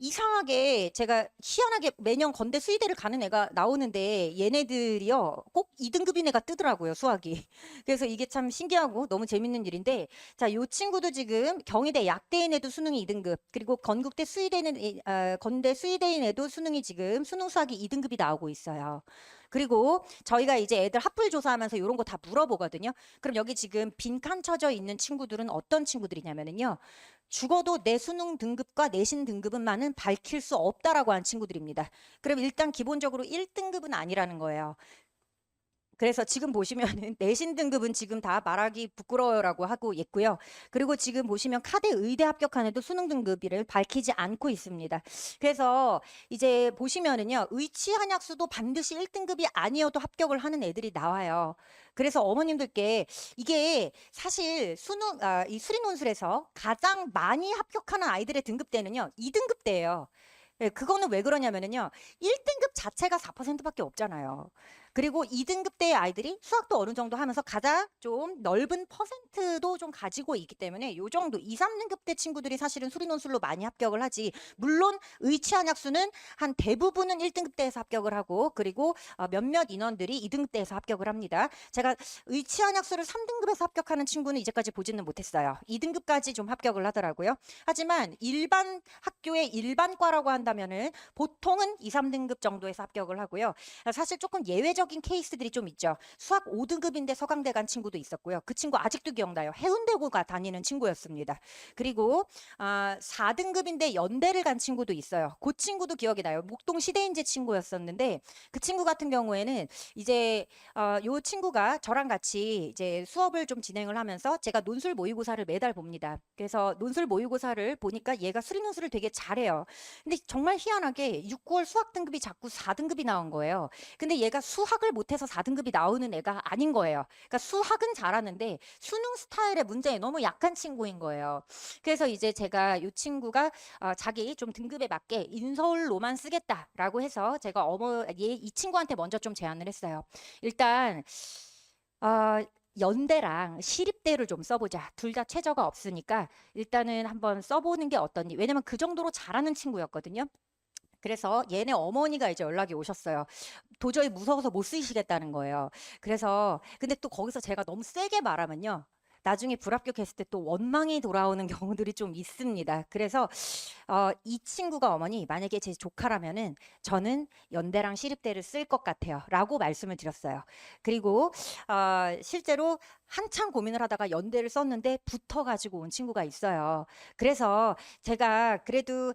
이상하게 제가 희한하게 매년 건대 수의대를 가는 애가 나오는데 얘네들이요 꼭 2등급인 애가 뜨더라고요 수학이. 그래서 이게 참 신기하고 너무 재밌는 일인데 자, 요 친구도 지금 경희대 약대인 애도 수능이 2등급 그리고 건국대 수의대는 건대 수의대인 애도 수능이 지금 수능 수학이 2등급이 나오고 있어요. 그리고 저희가 이제 애들 합불 조사하면서 이런 거 다 물어보거든요. 그럼 여기 지금 빈칸 쳐져 있는 친구들은 어떤 친구들이냐면은요. 죽어도 내 수능 등급과 내신 등급은만은 밝힐 수 없다라고 한 친구들입니다. 그럼 일단 기본적으로 1등급은 아니라는 거예요. 그래서 지금 보시면은 내신 등급은 지금 다 말하기 부끄러워요라고 하고 있고요. 그리고 지금 보시면 카드 의대 합격한 애도 수능 등급을 밝히지 않고 있습니다. 그래서 이제 보시면은요. 의치 한약수도 반드시 1등급이 아니어도 합격을 하는 애들이 나와요. 그래서 어머님들께 이게 사실 이 수리논술에서 가장 많이 합격하는 아이들의 등급대는요. 2등급대예요. 예, 그거는 왜 그러냐면은요. 1등급 자체가 4%밖에 없잖아요. 그리고 2등급대의 아이들이 수학도 어느 정도 하면서 가장 좀 넓은 퍼센트도 좀 가지고 있기 때문에 요 정도 2, 3등급대 친구들이 사실은 수리논술로 많이 합격을 하지. 물론 의치한약수는 한 대부분은 1등급대에서 합격을 하고 그리고 몇몇 인원들이 2등급대에서 합격을 합니다. 제가 의치한약수를 3등급에서 합격하는 친구는 이제까지 보지는 못했어요. 2등급까지 좀 합격을 하더라고요. 하지만 일반 학교의 일반과라고 한다면은 보통은 2, 3등급 정도에서 합격을 하고요. 사실 조금 예외적인 대표적인 케이스들이 좀 있죠. 수학 5등급인데 서강대 간 친구도 있었고요. 그 친구 아직도 기억나요. 해운대고가 다니는 친구였습니다. 그리고 4등급인데 연대를 간 친구도 있어요. 그 친구도 기억이 나요. 목동 시대인재 친구였었는데 그 친구 같은 경우에는 이제 요 친구가 저랑 같이 이제 수업을 좀 진행을 하면서 제가 논술 모의고사를 매달 봅니다. 그래서 논술 모의고사를 보니까 얘가 수리논술을 되게 잘해요. 근데 정말 희한하게 6, 9월 수학 등급이 자꾸 4등급이 나온 거예요. 근데 얘가 수학을 못해서 4등급이 나오는 애가 아닌 거예요. 그러니까 수학은 잘하는데 수능 스타일의 문제에 너무 약한 친구인 거예요. 그래서 이제 제가 이 친구가 자기 좀 등급에 맞게 인서울로만 쓰겠다라고 해서 제가 이 친구한테 먼저 좀 제안을 했어요. 일단 연대랑 시립대를 좀 써보자. 둘 다 최저가 없으니까 일단은 한번 써보는 게 어떠니? 왜냐면 그 정도로 잘하는 친구였거든요. 그래서 얘네 어머니가 이제 연락이 오셨어요. 도저히 무서워서 못 쓰시겠다는 거예요. 그래서 근데 또 거기서 제가 너무 세게 말하면요. 나중에 불합격했을 때 또 원망이 돌아오는 경우들이 좀 있습니다. 그래서 이 친구가 어머니 만약에 제 조카라면은 저는 연대랑 시립대를 쓸 것 같아요. 라고 말씀을 드렸어요. 그리고 실제로 한참 고민을 하다가 연대를 썼는데 붙어가지고 온 친구가 있어요. 그래서 제가 그래도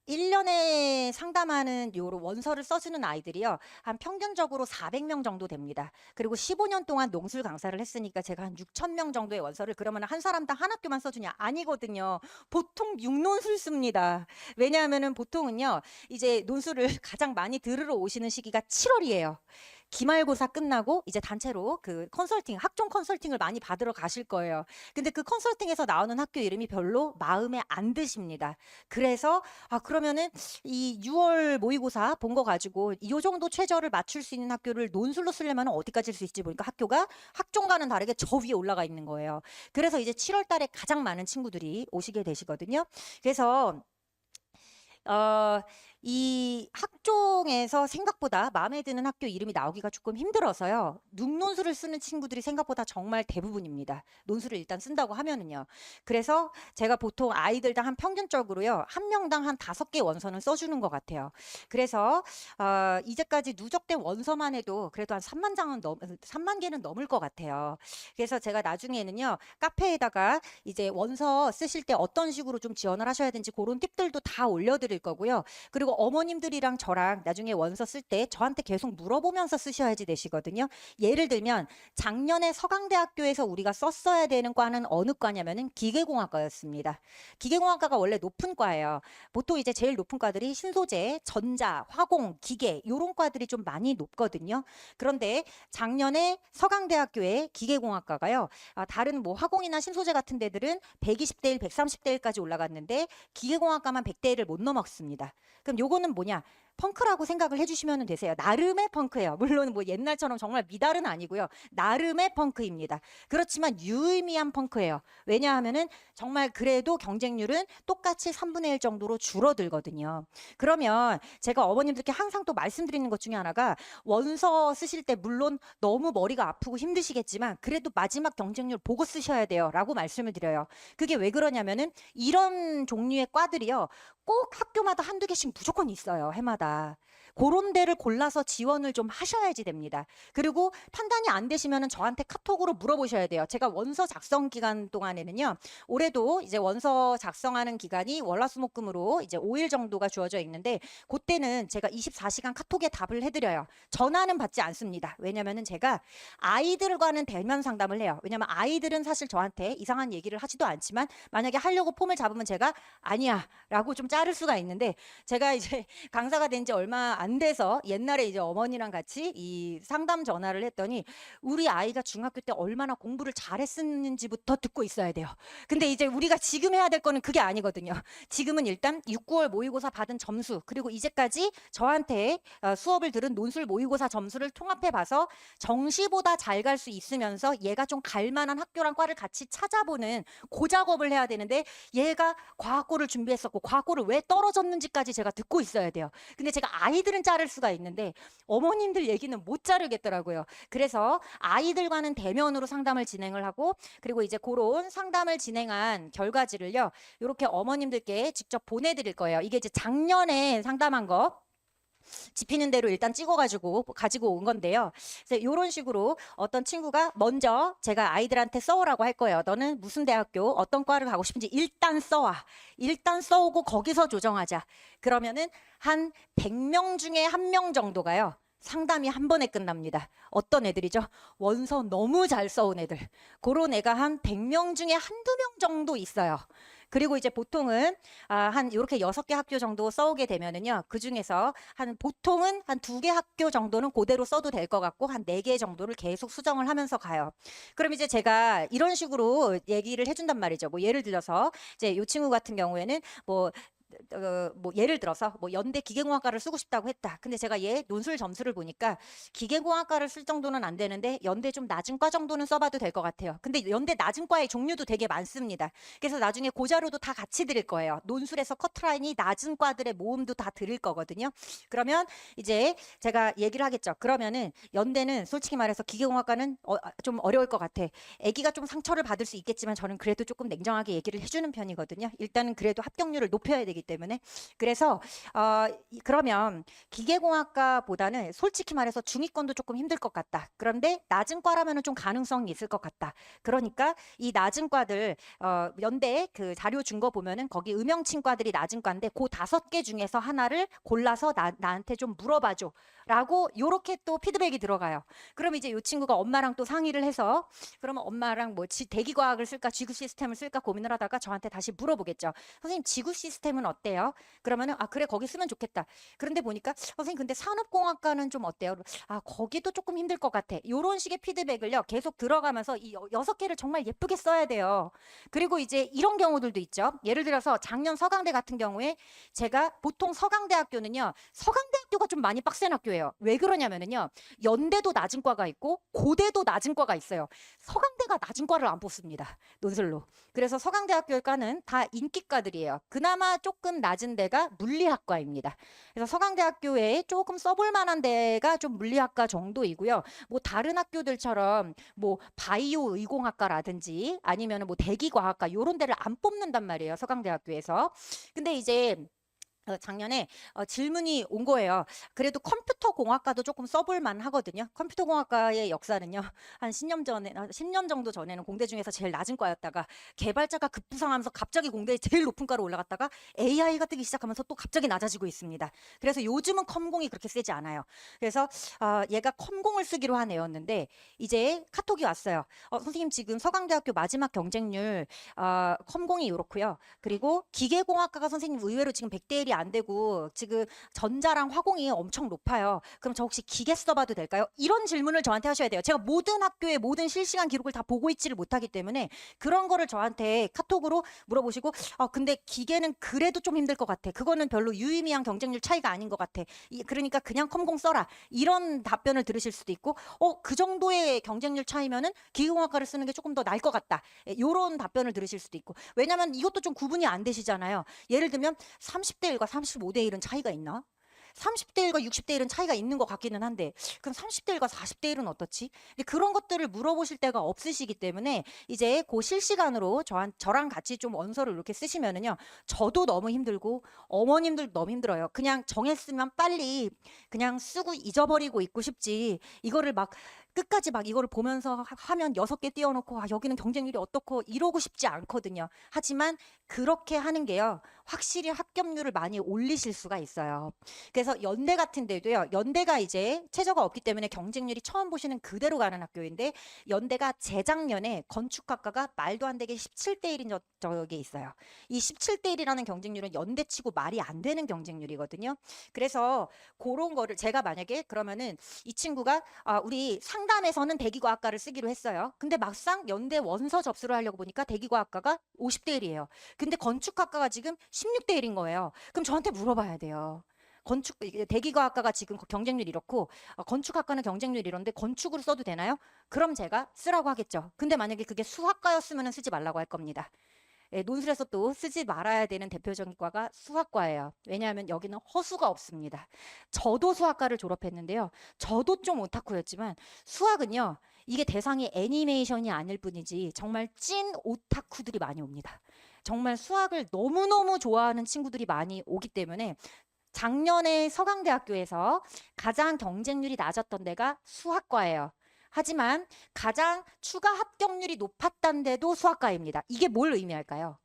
1년에 상담하는 요로 원서를 써주는 아이들이요. 한 평균적으로 400명 정도 됩니다. 그리고 15년 동안 농술 강사를 했으니까 제가 한 6천 명 정도의 원서를 그러면 한 사람당 한 학교만 써주냐? 아니거든요. 보통 6논술 씁니다. 왜냐하면은 보통은요. 이제 논술을 가장 많이 들으러 오시는 시기가 7월이에요. 기말고사 끝나고 이제 단체로 그 컨설팅, 학종 컨설팅을 많이 받으러 가실 거예요. 근데 그 컨설팅에서 나오는 학교 이름이 별로 마음에 안 드십니다. 그래서 그러면은 이 6월 모의고사 본 거 가지고 이 정도 최저를 맞출 수 있는 학교를 논술로 쓰려면 어디까지 쓸 수 있지 보니까 학교가 학종과는 다르게 저 위에 올라가 있는 거예요. 그래서 이제 7월 달에 가장 많은 친구들이 오시게 되시거든요. 그래서 이 학종에서 생각보다 마음에 드는 학교 이름이 나오기가 조금 힘들어서요. 눅논술을 쓰는 친구들이 생각보다 정말 대부분입니다. 논술을 일단 쓴다고 하면은요. 그래서 제가 보통 아이들당 한 평균적으로요. 한 명당 한 5개 원서는 써주는 것 같아요. 그래서 이제까지 누적된 원서만 해도 그래도 한 3만 개는 넘을 것 같아요. 그래서 제가 나중에는요. 카페에다가 이제 원서 쓰실 때 어떤 식으로 좀 지원을 하셔야 되는지 그런 팁들도 다 올려드릴 거고요. 그리고 어머님들이랑 저랑 나중에 원서 쓸 때 저한테 계속 물어보면서 쓰셔야지 되시거든요. 예를 들면 작년에 서강대학교에서 우리가 썼어야 되는 과는 어느 과냐면은 기계공학과였습니다. 기계공학과가 원래 높은 과예요. 보통 이제 제일 높은 과들이 신소재, 전자, 화공, 기계 이런 과들이 좀 많이 높거든요. 그런데 작년에 서강대학교의 기계공학과가요. 다른 뭐 화공이나 신소재 같은 데들은 120대 1, 130대 1까지 올라갔는데 기계공학과만 100대 1을 못 넘었습니다. 그럼 요거는 뭐냐? 펑크라고 생각을 해주시면 되세요. 나름의 펑크예요. 물론 뭐 옛날처럼 정말 미달은 아니고요. 나름의 펑크입니다. 그렇지만 유의미한 펑크예요. 왜냐하면은 정말 그래도 경쟁률은 똑같이 3분의 1 정도로 줄어들거든요. 그러면 제가 어머님들께 항상 또 말씀드리는 것 중에 하나가 원서 쓰실 때 물론 너무 머리가 아프고 힘드시겠지만 그래도 마지막 경쟁률 보고 쓰셔야 돼요. 라고 말씀을 드려요. 그게 왜 그러냐면은 이런 종류의 과들이요. 꼭 학교마다 한두 개씩 무조건 있어요. 해마다. 그런 데를 골라서 지원을 좀 하셔야지 됩니다. 그리고 판단이 안 되시면은 저한테 카톡으로 물어보셔야 돼요. 제가 원서 작성 기간 동안에는요. 올해도 이제 원서 작성하는 기간이 월화수목금으로 이제 5일 정도가 주어져 있는데 그때는 제가 24시간 카톡에 답을 해드려요. 전화는 받지 않습니다. 왜냐면은 제가 아이들과는 대면 상담을 해요. 왜냐면 아이들은 사실 저한테 이상한 얘기를 하지도 않지만 만약에 하려고 폼을 잡으면 제가 아니야 라고 좀 자를 수가 있는데 제가 이제 강사가 된 지 얼마 안 돼서 옛날에 이제 어머니랑 같이 이 상담 전화를 했더니 우리 아이가 중학교 때 얼마나 공부를 잘했었는지부터 듣고 있어야 돼요. 근데 이제 우리가 지금 해야 될 거는 그게 아니거든요. 지금은 일단 6, 9월 모의고사 받은 점수 그리고 이제까지 저한테 수업을 들은 논술 모의고사 점수를 통합해 봐서 정시보다 잘 갈 수 있으면서 얘가 좀 갈 만한 학교랑 과를 같이 찾아보는 그 작업을 해야 되는데 얘가 과학고를 준비했었고 과학고를 왜 떨어졌는지까지 제가 듣고 있어야 돼요. 근데 제가 아이들은 자를 수가 있는데 어머님들 얘기는 못 자르겠더라고요. 그래서 아이들과는 대면으로 상담을 진행을 하고 그리고 이제 그런 상담을 진행한 결과지를요. 이렇게 어머님들께 직접 보내드릴 거예요. 이게 이제 작년에 상담한 거. 집히는 대로 일단 찍어가지고 가지고 온 건데요. 그래서 이런 식으로 어떤 친구가 먼저 제가 아이들한테 써오라고 할 거예요. 너는 무슨 대학교, 어떤 과를 가고 싶은지 일단 써와. 일단 써오고 거기서 조정하자. 그러면은 한 100명 중에 1명 정도가요. 상담이 한 번에 끝납니다. 어떤 애들이죠? 원서 너무 잘 써온 애들. 그런 애가 한 100명 중에 한두 명 정도 있어요. 그리고 이제 보통은 한 이렇게 6개 학교 정도 써오게 되면은요. 그 중에서 보통은 한 2개 학교 정도는 그대로 써도 될 것 같고 한 4개 정도를 계속 수정을 하면서 가요. 그럼 이제 제가 이런 식으로 얘기를 해준단 말이죠. 뭐 예를 들어서 이제 이 친구 같은 경우에는 뭐 예를 들어서 뭐 연대 기계공학과를 쓰고 싶다고 했다. 근데 제가 얘 논술 점수를 보니까 기계공학과를 쓸 정도는 안 되는데 연대 좀 낮은 과 정도는 써봐도 될 것 같아요. 근데 연대 낮은 과의 종류도 되게 많습니다. 그래서 나중에 그 자료도 다 같이 드릴 거예요. 논술에서 커트라인이 낮은 과들의 모음도 다 드릴 거거든요. 그러면 이제 제가 얘기를 하겠죠. 그러면은 연대는 솔직히 말해서 기계공학과는 좀 어려울 것 같아. 아기가 좀 상처를 받을 수 있겠지만 저는 그래도 조금 냉정하게 얘기를 해주는 편이거든요. 일단은 그래도 합격률을 높여야 되기 때문에. 그래서 그러면 기계공학과보다는 솔직히 말해서 중위권도 조금 힘들 것 같다. 그런데 낮은 과라면은 좀 가능성이 있을 것 같다. 그러니까 이 낮은 과들 연대 그 자료 준 거 보면은 거기 음영친과들이 낮은 과인데 그 5개 중에서 하나를 골라서 나한테 좀 물어봐줘. 라고 요렇게 또 피드백이 들어가요. 그럼 이제 이 친구가 엄마랑 또 상의를 해서 그러면 엄마랑 뭐 대기과학을 쓸까 지구 시스템을 쓸까 고민을 하다가 저한테 다시 물어보겠죠. 선생님 지구 시스템은 어때요? 그러면은 그래 거기 쓰면 좋겠다. 그런데 보니까 선생님 근데 산업공학과는 좀 어때요? 거기도 조금 힘들 것 같아. 요런 식의 피드백을요 계속 들어가면서 이 6개를 정말 예쁘게 써야 돼요. 그리고 이제 이런 경우들도 있죠. 예를 들어서 작년 서강대 같은 경우에 제가 보통 서강대학교는요 서강대학교가 좀 많이 빡센 학교예요. 왜 그러냐면은요 연대도 낮은 과가 있고 고대도 낮은 과가 있어요. 서강대가 낮은 과를 안 뽑습니다. 논술로. 그래서 서강대학교과는 다 인기과들이에요. 그나마 조금 낮은 데가 물리학과입니다. 그래서 서강대학교에 조금 써볼 만한 데가 좀 물리학과 정도이고요. 뭐 다른 학교들처럼 뭐 바이오 의공학과라든지 아니면 뭐 대기과학과 이런 데를 안 뽑는단 말이에요. 서강대학교에서. 근데 이제 작년에 질문이 온 거예요. 그래도 컴퓨터 공학과도 조금 써볼 만하거든요. 컴퓨터 공학과의 역사는요. 한 10년 전에 10년 정도 전에는 공대 중에서 제일 낮은 과였다가 개발자가 급부상하면서 갑자기 공대에 제일 높은 과로 올라갔다가 AI가 뜨기 시작하면서 또 갑자기 낮아지고 있습니다. 그래서 요즘은 컴공이 그렇게 세지 않아요. 그래서 얘가 컴공을 쓰기로 한 애였는데 이제 카톡이 왔어요. 선생님 지금 서강대학교 마지막 경쟁률 컴공이 이렇고요. 그리고 기계공학과가 선생님 의외로 지금 100대 1이 안 되고 지금 전자랑 화공이 엄청 높아요. 그럼 저 혹시 기계 써봐도 될까요? 이런 질문을 저한테 하셔야 돼요. 제가 모든 학교의 모든 실시간 기록을 다 보고 있지를 못하기 때문에 그런 거를 저한테 카톡으로 물어보시고 근데 기계는 그래도 좀 힘들 것 같아. 그거는 별로 유의미한 경쟁률 차이가 아닌 것 같아. 그러니까 그냥 컴공 써라. 이런 답변을 들으실 수도 있고 그 정도의 경쟁률 차이면은 기계공학과를 쓰는 게 조금 더 나을 것 같다. 이런 답변을 들으실 수도 있고 왜냐면 이것도 좀 구분이 안 되시잖아요. 예를 들면 30대 1과 35대 1은 차이가 있나? 30대 1과 60대 1은 차이가 있는 것 같기는 한데 그럼 30대 1과 40대 1은 어떻지? 근데 그런 것들을 물어보실 때가 없으시기 때문에 이제 그 실시간으로 저랑 같이 좀 원서를 이렇게 쓰시면은요 저도 너무 힘들고 어머님들 너무 힘들어요. 그냥 정했으면 빨리 그냥 쓰고 잊어버리고 있고 싶지 이거를 막 끝까지 막 이거를 보면서 하면 6개 띄워놓고 여기는 경쟁률이 어떻고 이러고 싶지 않거든요. 하지만 그렇게 하는 게요 확실히 합격률을 많이 올리실 수가 있어요. 그래서 연대 같은 데도요 연대가 이제 최저가 없기 때문에 경쟁률이 처음 보시는 그대로 가는 학교인데 연대가 재작년에 건축학과가 말도 안 되게 17대 1인 적이 있어요. 이 17대 1이라는 경쟁률은 연대치고 말이 안 되는 경쟁률이거든요. 그래서 그런 거를 제가 만약에 그러면은 이 친구가 우리 상담에서는 대기과학과를 쓰기로 했어요. 근데 막상 연대 원서 접수를 하려고 보니까 대기과학과가 50대 1이에요. 근데 건축학과가 지금 16대 1인 거예요. 그럼 저한테 물어봐야 돼요. 대기과학과가 지금 경쟁률 이렇고 건축학과는 경쟁률 이런데 건축으로 써도 되나요? 그럼 제가 쓰라고 하겠죠. 근데 만약에 그게 수학과였으면 쓰지 말라고 할 겁니다. 논술에서 또 쓰지 말아야 되는 대표적인 과가 수학과예요. 왜냐하면 여기는 허수가 없습니다. 저도 수학과를 졸업했는데요. 저도 좀 오타쿠였지만 수학은요. 이게 대상이 애니메이션이 아닐 뿐이지 정말 찐 오타쿠들이 많이 옵니다. 정말 수학을 너무너무 좋아하는 친구들이 많이 오기 때문에 작년에 서강대학교에서 가장 경쟁률이 낮았던 데가 수학과예요. 하지만 가장 추가 합격률이 높았던 데도 수학과입니다. 이게 뭘 의미할까요?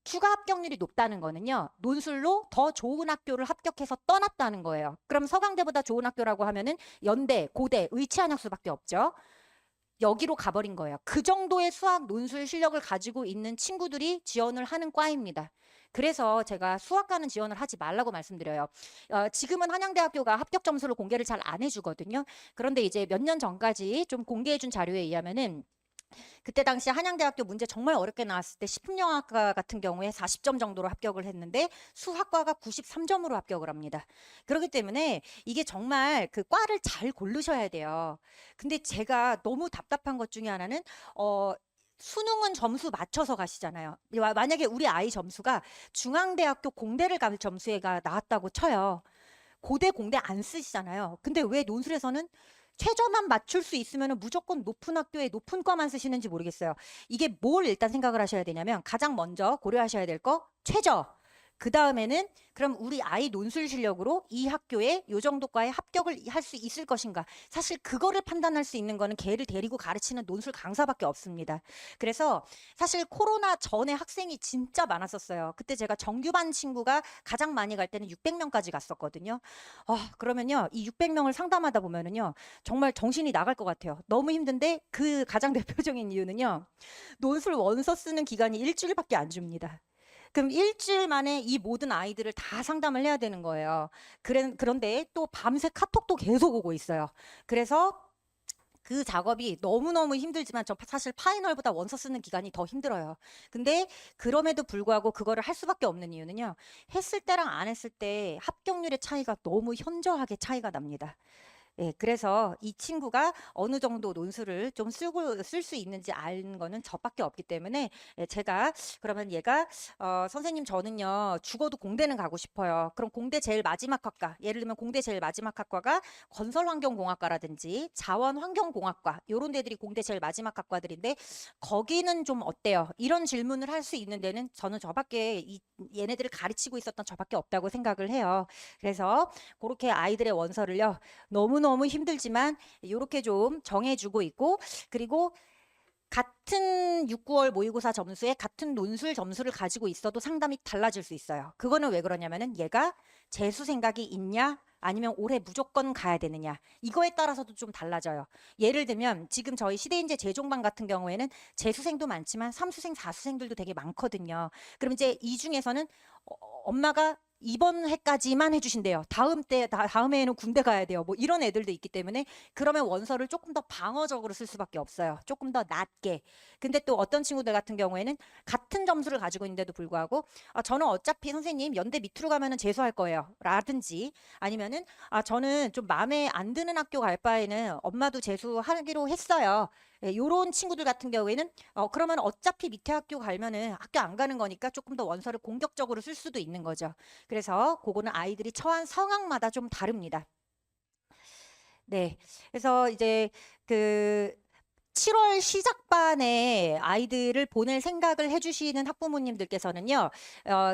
추가 합격률이 높다는 거는요, 논술로 더 좋은 학교를 합격해서 떠났다는 거예요. 그럼 서강대보다 좋은 학교라고 하면은 연대, 고대, 의치한약수밖에 없죠. 여기로 가버린 거예요. 그 정도의 수학 논술 실력을 가지고 있는 친구들이 지원을 하는 과입니다. 그래서 제가 수학과는 지원을 하지 말라고 말씀드려요. 지금은 한양대학교가 합격 점수를 공개를 잘 안 해주거든요. 그런데 이제 몇 년 전까지 좀 공개해준 자료에 의하면은 그때 당시 한양대학교 문제 정말 어렵게 나왔을 때 식품영양학과 같은 경우에 40점 정도로 합격을 했는데 수학과가 93점으로 합격을 합니다. 그렇기 때문에 이게 정말 그 과를 잘 고르셔야 돼요. 근데 제가 너무 답답한 것 중에 하나는 수능은 점수 맞춰서 가시잖아요. 만약에 우리 아이 점수가 중앙대학교 공대를 갈 점수가 나왔다고 쳐요. 고대 공대 안 쓰시잖아요. 근데 왜 논술에서는 최저만 맞출 수 있으면 무조건 높은 학교에 높은 과만 쓰시는지 모르겠어요. 이게 뭘 일단 생각을 하셔야 되냐면 가장 먼저 고려하셔야 될 거 최저. 그 다음에는 그럼 우리 아이 논술 실력으로 이 학교에 요 정도 과에 합격을 할 수 있을 것인가. 사실 그거를 판단할 수 있는 거는 걔를 데리고 가르치는 논술 강사밖에 없습니다. 그래서 사실 코로나 전에 학생이 진짜 많았었어요. 그때 제가 정규반 친구가 가장 많이 갈 때는 600명까지 갔었거든요. 그러면요, 이 600명을 상담하다 보면은요, 정말 정신이 나갈 것 같아요. 너무 힘든데 그 가장 대표적인 이유는요, 논술 원서 쓰는 기간이 일주일밖에 안 줍니다. 그럼 일주일 만에 이 모든 아이들을 다 상담을 해야 되는 거예요. 그런데 또 밤새 카톡도 계속 오고 있어요. 그래서 그 작업이 너무너무 힘들지만 저 사실 파이널보다 원서 쓰는 기간이 더 힘들어요. 근데 그럼에도 불구하고 그거를 할 수밖에 없는 이유는요, 했을 때랑 안 했을 때 합격률의 차이가 너무 현저하게 차이가 납니다. 예, 그래서 이 친구가 어느 정도 논술을 좀 쓸 수 있는지 아는 거는 저밖에 없기 때문에, 예, 제가 그러면 얘가 선생님 저는요 죽어도 공대는 가고 싶어요. 그럼 공대 제일 마지막 학과, 예를 들면 공대 제일 마지막 학과가 건설환경공학과라든지 자원환경공학과 이런 데들이 공대 제일 마지막 학과들인데 거기는 좀 어때요? 이런 질문을 할 수 있는 데는 저는 저밖에 얘네들을 가르치고 있었던 저밖에 없다고 생각을 해요. 그래서 그렇게 아이들의 원서를요 너무너무 힘들지만 이렇게 좀 정해주고 있고, 그리고 같은 6, 9월 모의고사 점수에 같은 논술 점수를 가지고 있어도 상담이 달라질 수 있어요. 그거는 왜 그러냐면은 얘가 재수 생각이 있냐 아니면 올해 무조건 가야 되느냐 이거에 따라서도 좀 달라져요. 예를 들면 지금 저희 시대인재 재종반 같은 경우에는 재수생도 많지만 삼수생, 사수생들도 되게 많거든요. 그럼 이제 이 중에서는 엄마가 이번 해까지만 해주신대요. 다음 해에는 군대 가야 돼요. 뭐 이런 애들도 있기 때문에 그러면 원서를 조금 더 방어적으로 쓸 수밖에 없어요. 조금 더 낮게. 근데 또 어떤 친구들 같은 경우에는 같은 점수를 가지고 있는데도 불구하고 저는 어차피 선생님 연대 밑으로 가면은 재수할 거예요. 라든지 아니면은 저는 좀 마음에 안 드는 학교 갈 바에는 엄마도 재수하기로 했어요. 예, 요런 친구들 같은 경우에는 그러면 어차피 밑에 학교 가면은 학교 안 가는 거니까 조금 더 원서를 공격적으로 쓸 수도 있는 거죠. 그래서 그거는 아이들이 처한 상황마다 좀 다릅니다. 네. 그래서 이제 그 7월 시작반에 아이들을 보낼 생각을 해주시는 학부모님들께서는요,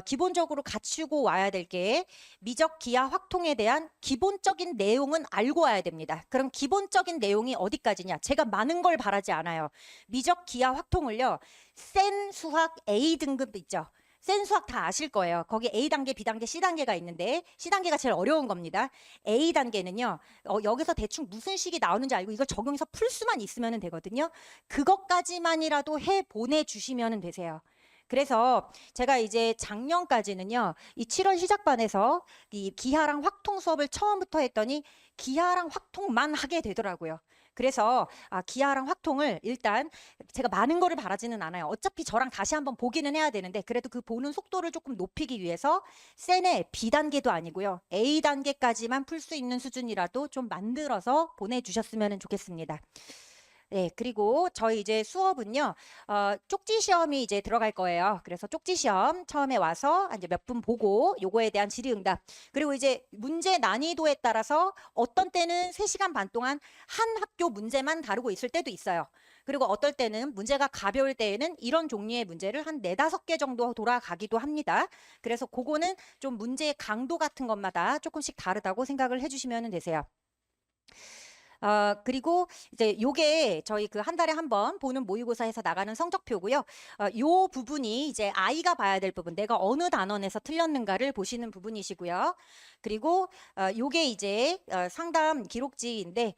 기본적으로 갖추고 와야 될 게 미적 기하 확통에 대한 기본적인 내용은 알고 와야 됩니다. 그럼 기본적인 내용이 어디까지냐? 제가 많은 걸 바라지 않아요. 미적 기하 확통을요, 센 수학 A 등급 있죠. 센 수학 다 아실 거예요. 거기 A단계, B단계, C단계가 있는데 C단계가 제일 어려운 겁니다. A단계는요. 여기서 대충 무슨 식이 나오는지 알고 이걸 적용해서 풀 수만 있으면 되거든요. 그것까지만이라도 해 보내주시면 되세요. 그래서 제가 이제 작년까지는요. 이 7월 시작반에서 이 기하랑 확통 수업을 처음부터 했더니 기하랑 확통만 하게 되더라고요. 그래서 기하랑 확통을 일단 제가 많은 거를 바라지는 않아요. 어차피 저랑 다시 한번 보기는 해야 되는데 그래도 그 보는 속도를 조금 높이기 위해서 센의 B단계도 아니고요. A단계까지만 풀 수 있는 수준이라도 좀 만들어서 보내주셨으면 좋겠습니다. 네, 그리고 저희 이제 수업은요, 쪽지 시험이 이제 들어갈 거예요. 그래서 쪽지 시험 처음에 와서 이제 몇 분 보고 요거에 대한 질의응답. 그리고 이제 문제 난이도에 따라서 어떤 때는 3시간 반 동안 한 학교 문제만 다루고 있을 때도 있어요. 그리고 어떨 때는 문제가 가벼울 때에는 이런 종류의 문제를 한 4-5개 정도 돌아가기도 합니다. 그래서 그거는 좀 문제의 강도 같은 것마다 조금씩 다르다고 생각을 해주시면 되세요. 그리고 이제 요게 저희 그 한 달에 한 번 보는 모의고사에서 나가는 성적표고요. 요 부분이 이제 아이가 봐야 될 부분, 내가 어느 단원에서 틀렸는가를 보시는 부분이시고요. 그리고 요게 이제 상담 기록지인데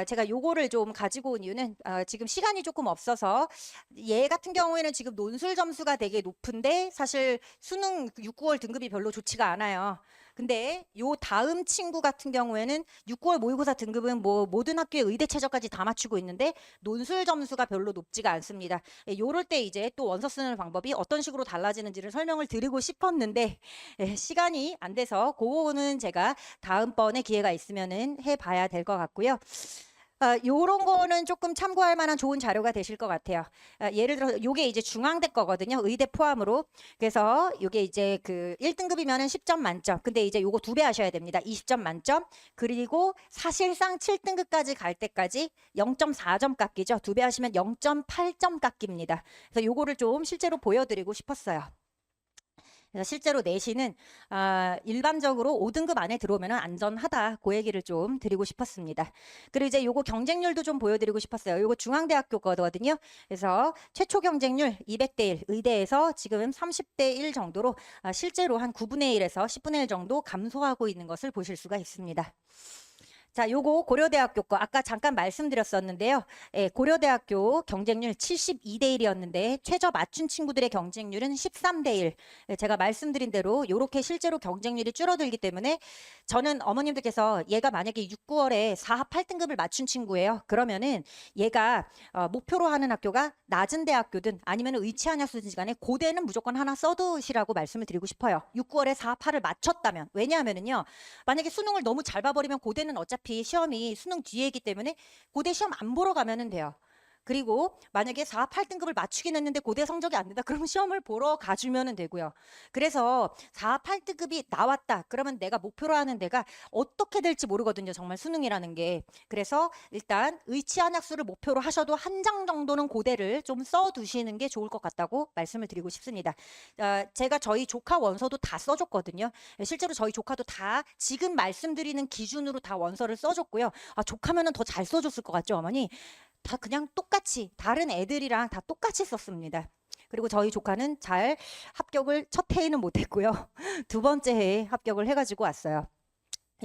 제가 요거를 좀 가지고 온 이유는 지금 시간이 조금 없어서 얘 같은 경우에는 지금 논술 점수가 되게 높은데 사실 수능 6, 9월 등급이 별로 좋지가 않아요. 근데 요 다음 친구 같은 경우에는 6, 9월 모의고사 등급은 뭐 모든 학교의 의대 최저까지 다 맞추고 있는데 논술 점수가 별로 높지가 않습니다. 요럴 때 이제 또 원서 쓰는 방법이 어떤 식으로 달라지는지를 설명을 드리고 싶었는데 시간이 안 돼서 그거는 제가 다음번에 기회가 있으면은 해봐야 될 것 같고요. 요런 거는 조금 참고할 만한 좋은 자료가 되실 것 같아요. 예를 들어 요게 이제 중앙대 거거든요. 의대 포함으로. 그래서 요게 이제 그 1등급이면은 10점 만점. 근데 이제 요거 2배 하셔야 됩니다. 20점 만점. 그리고 사실상 7등급까지 갈 때까지 0.4점 깎이죠. 2배 하시면 0.8점 깎입니다. 그래서 요거를 좀 실제로 보여드리고 싶었어요. 그래서 실제로 내신은 일반적으로 5등급 안에 들어오면 안전하다. 그 얘기를 좀 드리고 싶었습니다. 그리고 이제 요거 경쟁률도 좀 보여드리고 싶었어요. 요거 중앙대학교 거거든요. 그래서 최초 경쟁률 200대 1, 의대에서 지금 30대 1 정도로 실제로 한 9분의 1에서 10분의 1 정도 감소하고 있는 것을 보실 수가 있습니다. 자, 요거 고려대학교 거 아까 잠깐 말씀드렸었는데요. 고려대학교 경쟁률 72대 1이었는데 최저 맞춘 친구들의 경쟁률은 13대 1. 제가 말씀드린 대로 요렇게 실제로 경쟁률이 줄어들기 때문에 저는 어머님들께서 얘가 만약에 6, 9월에 4합 8등급을 맞춘 친구예요. 그러면은 얘가 목표로 하는 학교가 낮은 대학교든 아니면 의치안약수든지 간에 고대는 무조건 하나 써두시라고 말씀을 드리고 싶어요. 6, 9월에 4합 8을 맞췄다면. 왜냐하면은요. 만약에 수능을 너무 잘 봐버리면 고대는 어차피 시험이 수능 뒤에이기 때문에 고대 시험 안 보러 가면 돼요. 그리고 만약에 4, 8등급을 맞추긴 했는데 고대 성적이 안 된다. 그러면 시험을 보러 가주면 되고요. 그래서 4, 8등급이 나왔다. 그러면 내가 목표로 하는 데가 어떻게 될지 모르거든요. 정말 수능이라는 게. 그래서 일단 의치안약수를 목표로 하셔도 한 장 정도는 고대를 좀 써두시는 게 좋을 것 같다고 말씀을 드리고 싶습니다. 제가 저희 조카 원서도 다 써줬거든요. 실제로 저희 조카도 다 지금 말씀드리는 기준으로 다 원서를 써줬고요. 조카면은 더 잘 써줬을 것 같죠, 어머니? 다 그냥 똑같이 다른 애들이랑 다 똑같이 썼습니다. 그리고 저희 조카는 잘 합격을 첫 해에는 못했고요. 2번째 해에 합격을 해가지고 왔어요.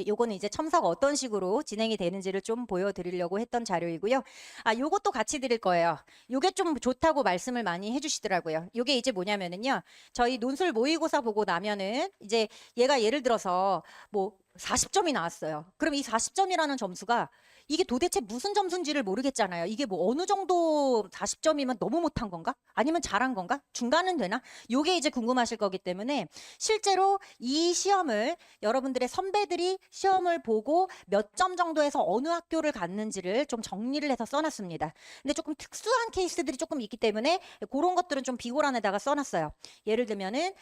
요거는 이제 첨삭 어떤 식으로 진행이 되는지를 좀 보여드리려고 했던 자료이고요. 요것도 같이 드릴 거예요. 요게 좀 좋다고 말씀을 많이 해주시더라고요. 요게 이제 뭐냐면은요. 저희 논술 모의고사 보고 나면은 이제 얘가 예를 들어서 뭐 40점이 나왔어요. 그럼 이 40점이라는 점수가 이게 도대체 무슨 점수인지를 모르겠잖아요. 이게 뭐 어느 정도 40점이면 너무 못한 건가? 아니면 잘한 건가? 중간은 되나? 요게 이제 궁금하실 거기 때문에 실제로 이 시험을 여러분들의 선배들이 시험을 보고 몇 점 정도에서 어느 학교를 갔는지를 좀 정리를 해서 써놨습니다. 근데 조금 특수한 케이스들이 조금 있기 때문에 그런 것들은 좀 비고란에다가 써놨어요. 예를 들면은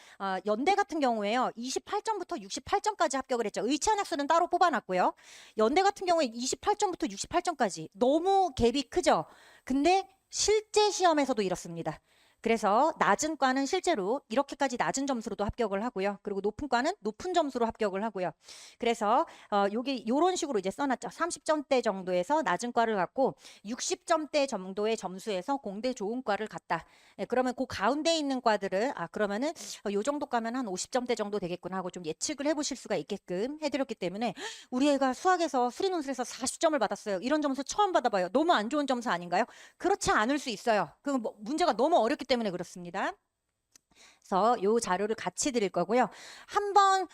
연대 같은 경우에요. 28점부터 68점까지 합격을 했죠. 의치안약수는 따로 뽑아놨고요. 연대 같은 경우에 28점부터 68점까지 너무 갭이 크죠. 근데 실제 시험에서도 이렇습니다. 그래서 낮은 과는 실제로 이렇게까지 낮은 점수로도 합격을 하고요. 그리고 높은 과는 높은 점수로 합격을 하고요. 그래서 요게 요런 식으로 이제 써놨죠. 30점대 정도에서 낮은 과를 갖고 60점대 정도의 점수에서 공대 좋은 과를 갔다. 그러면 그 가운데 있는 과들을 그러면은 요 정도 가면 한 50점대 정도 되겠구나 하고 좀 예측을 해보실 수가 있게끔 해드렸기 때문에 우리 애가 수학에서 수리논술에서 40점을 받았어요. 이런 점수 처음 받아봐요. 너무 안 좋은 점수 아닌가요? 그렇지 않을 수 있어요. 그 문제가 너무 어렵기 때문에 그렇습니다. 그래서 요 자료를 같이 드릴 거고요. 한번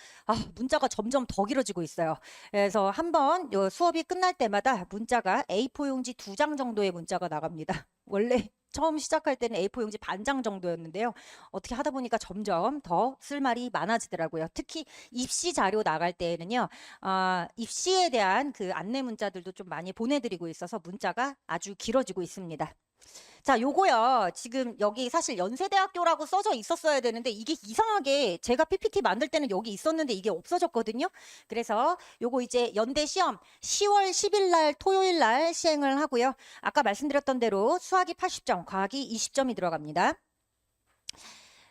문자가 점점 더 길어지고 있어요. 그래서 한번 요 수업이 끝날 때마다 문자가 A4 용지 2장 정도의 문자가 나갑니다. 원래 처음 시작할 때는 A4 용지 반 장 정도였는데요. 어떻게 하다 보니까 점점 더 쓸 말이 많아지더라고요. 특히 입시 자료 나갈 때에는요. 입시에 대한 그 안내 문자들도 좀 많이 보내드리고 있어서 문자가 아주 길어지고 있습니다. 자, 요거요. 지금 여기 사실 연세대학교라고 써져 있었어야 되는데 이게 이상하게 제가 PPT 만들 때는 여기 있었는데 이게 없어졌거든요. 그래서 요거 이제 연대 시험 10월 10일 날 토요일 날 시행을 하고요. 아까 말씀드렸던 대로 수학이 80점, 과학이 20점이 들어갑니다.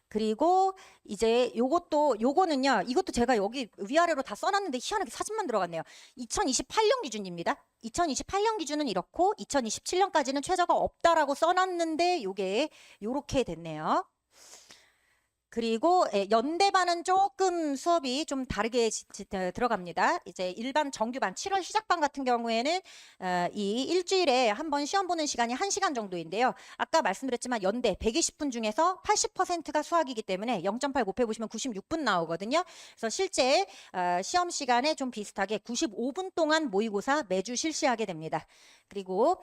그리고 이제 요거는요, 이것도 제가 여기 위아래로 다 써놨는데 희한하게 사진만 들어갔네요. 2028년 기준입니다. 2028년 기준은 이렇고 2027년까지는 최저가 없다라고 써놨는데 요게 요렇게 됐네요. 그리고 연대반은 조금 수업이 좀 다르게 들어갑니다. 이제 일반 정규반 7월 시작반 같은 경우에는 이 일주일에 한 번 시험 보는 시간이 1시간 정도인데요. 아까 말씀드렸지만 연대 120분 중에서 80%가 수학이기 때문에 0.8 곱해보시면 96분 나오거든요. 그래서 실제 시험 시간에 좀 비슷하게 95분 동안 모의고사 매주 실시하게 됩니다. 그리고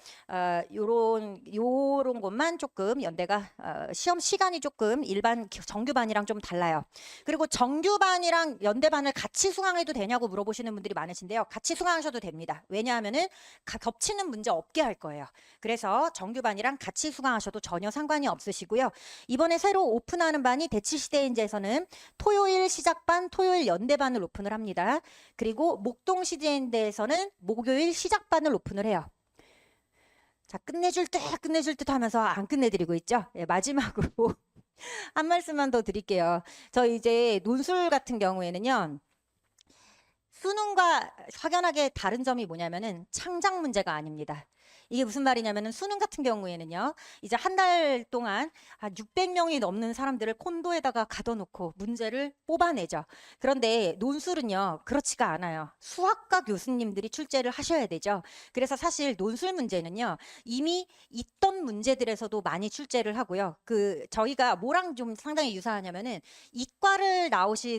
요런 것만 조금 연대가 시험 시간이 조금 일반 정규반이랑 좀 달라요. 그리고 정규반이랑 연대반을 같이 수강해도 되냐고 물어보시는 분들이 많으신데요. 같이 수강하셔도 됩니다. 왜냐하면은 겹치는 문제 없게 할 거예요. 그래서 정규반이랑 같이 수강하셔도 전혀 상관이 없으시고요. 이번에 새로 오픈하는 반이 대치시대인재에서는 토요일 시작반, 토요일 연대반을 오픈을 합니다. 그리고 목동시대인대에서는 목요일 시작반을 오픈을 해요. 자, 끝내줄 듯 하면서 안 끝내드리고 있죠. 예, 마지막으로 한 말씀만 더 드릴게요. 저 이제 논술 같은 경우에는요, 수능과 확연하게 다른 점이 뭐냐면은 창작 문제가 아닙니다. 이게 무슨 말이냐면은 수능 같은 경우에는요, 이제 한 달 동안 한 600명이 넘는 사람들을 콘도에다가 가둬놓고 문제를 뽑아내죠. 그런데 논술은요, 그렇지가 않아요. 수학과 교수님들이 출제를 하셔야 되죠. 그래서 사실 논술 문제는요, 이미 있던 문제들에서도 많이 출제를 하고요. 저희가 뭐랑 좀 상당히 유사하냐면은 이과를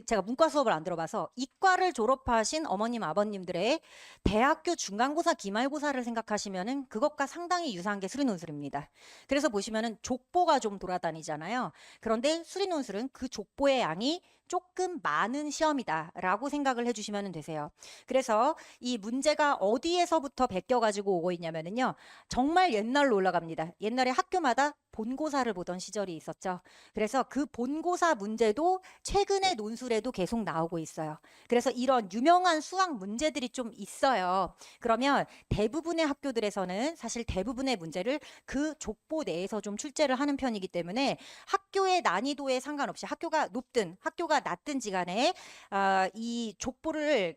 제가 문과 수업을 안 들어봐서 이과를 졸업하신 어머님, 아버님들의 대학교 중간고사, 기말고사를 생각하시면은 그것과 상당히 유사한 게 수리논술입니다. 그래서 보시면은 족보가 좀 돌아다니잖아요. 그런데 수리논술은 그 족보의 양이 조금 많은 시험이다라고 생각을 해주시면 되세요. 그래서 이 문제가 어디에서부터 베껴가지고 오고 있냐면요, 정말 옛날로 올라갑니다. 옛날에 학교마다 본고사를 보던 시절이 있었죠. 그래서 그 본고사 문제도 최근의 논술에도 계속 나오고 있어요. 그래서 이런 유명한 수학 문제들이 좀 있어요. 그러면 대부분의 학교들에서는 사실 대부분의 문제를 그 족보 내에서 좀 출제를 하는 편이기 때문에 학교의 난이도에 상관없이 학교가 높든 학교가 낮든지 간에 이 족보를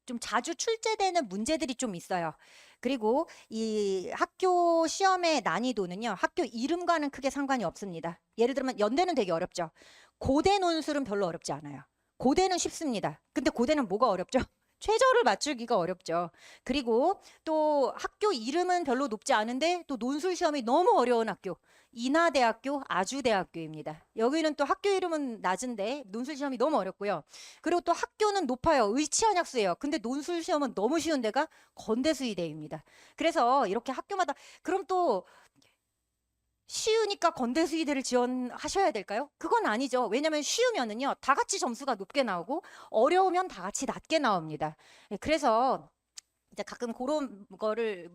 좀 자주 출제되는 문제들이 좀 있어요. 그리고 이 학교 시험의 난이도는요, 학교 이름과는 크게 상관이 없습니다. 예를 들면 연대는 되게 어렵죠. 고대 논술은 별로 어렵지 않아요. 고대는 쉽습니다. 근데 고대는 뭐가 어렵죠? 최저를 맞추기가 어렵죠. 그리고 또 학교 이름은 별로 높지 않은데 또 논술 시험이 너무 어려운 학교. 인하대학교, 아주대학교입니다. 여기는 또 학교 이름은 낮은데 논술 시험이 너무 어렵고요. 그리고 또 학교는 높아요. 의치한약수예요. 근데 논술 시험은 너무 쉬운 데가 건대수의대입니다. 그래서 이렇게 학교마다 그럼 또 쉬우니까 건대수의대를 지원하셔야 될까요? 그건 아니죠. 왜냐하면 쉬우면은요, 다 같이 점수가 높게 나오고 어려우면 다 같이 낮게 나옵니다. 예, 그래서 이제 가끔 그런 거를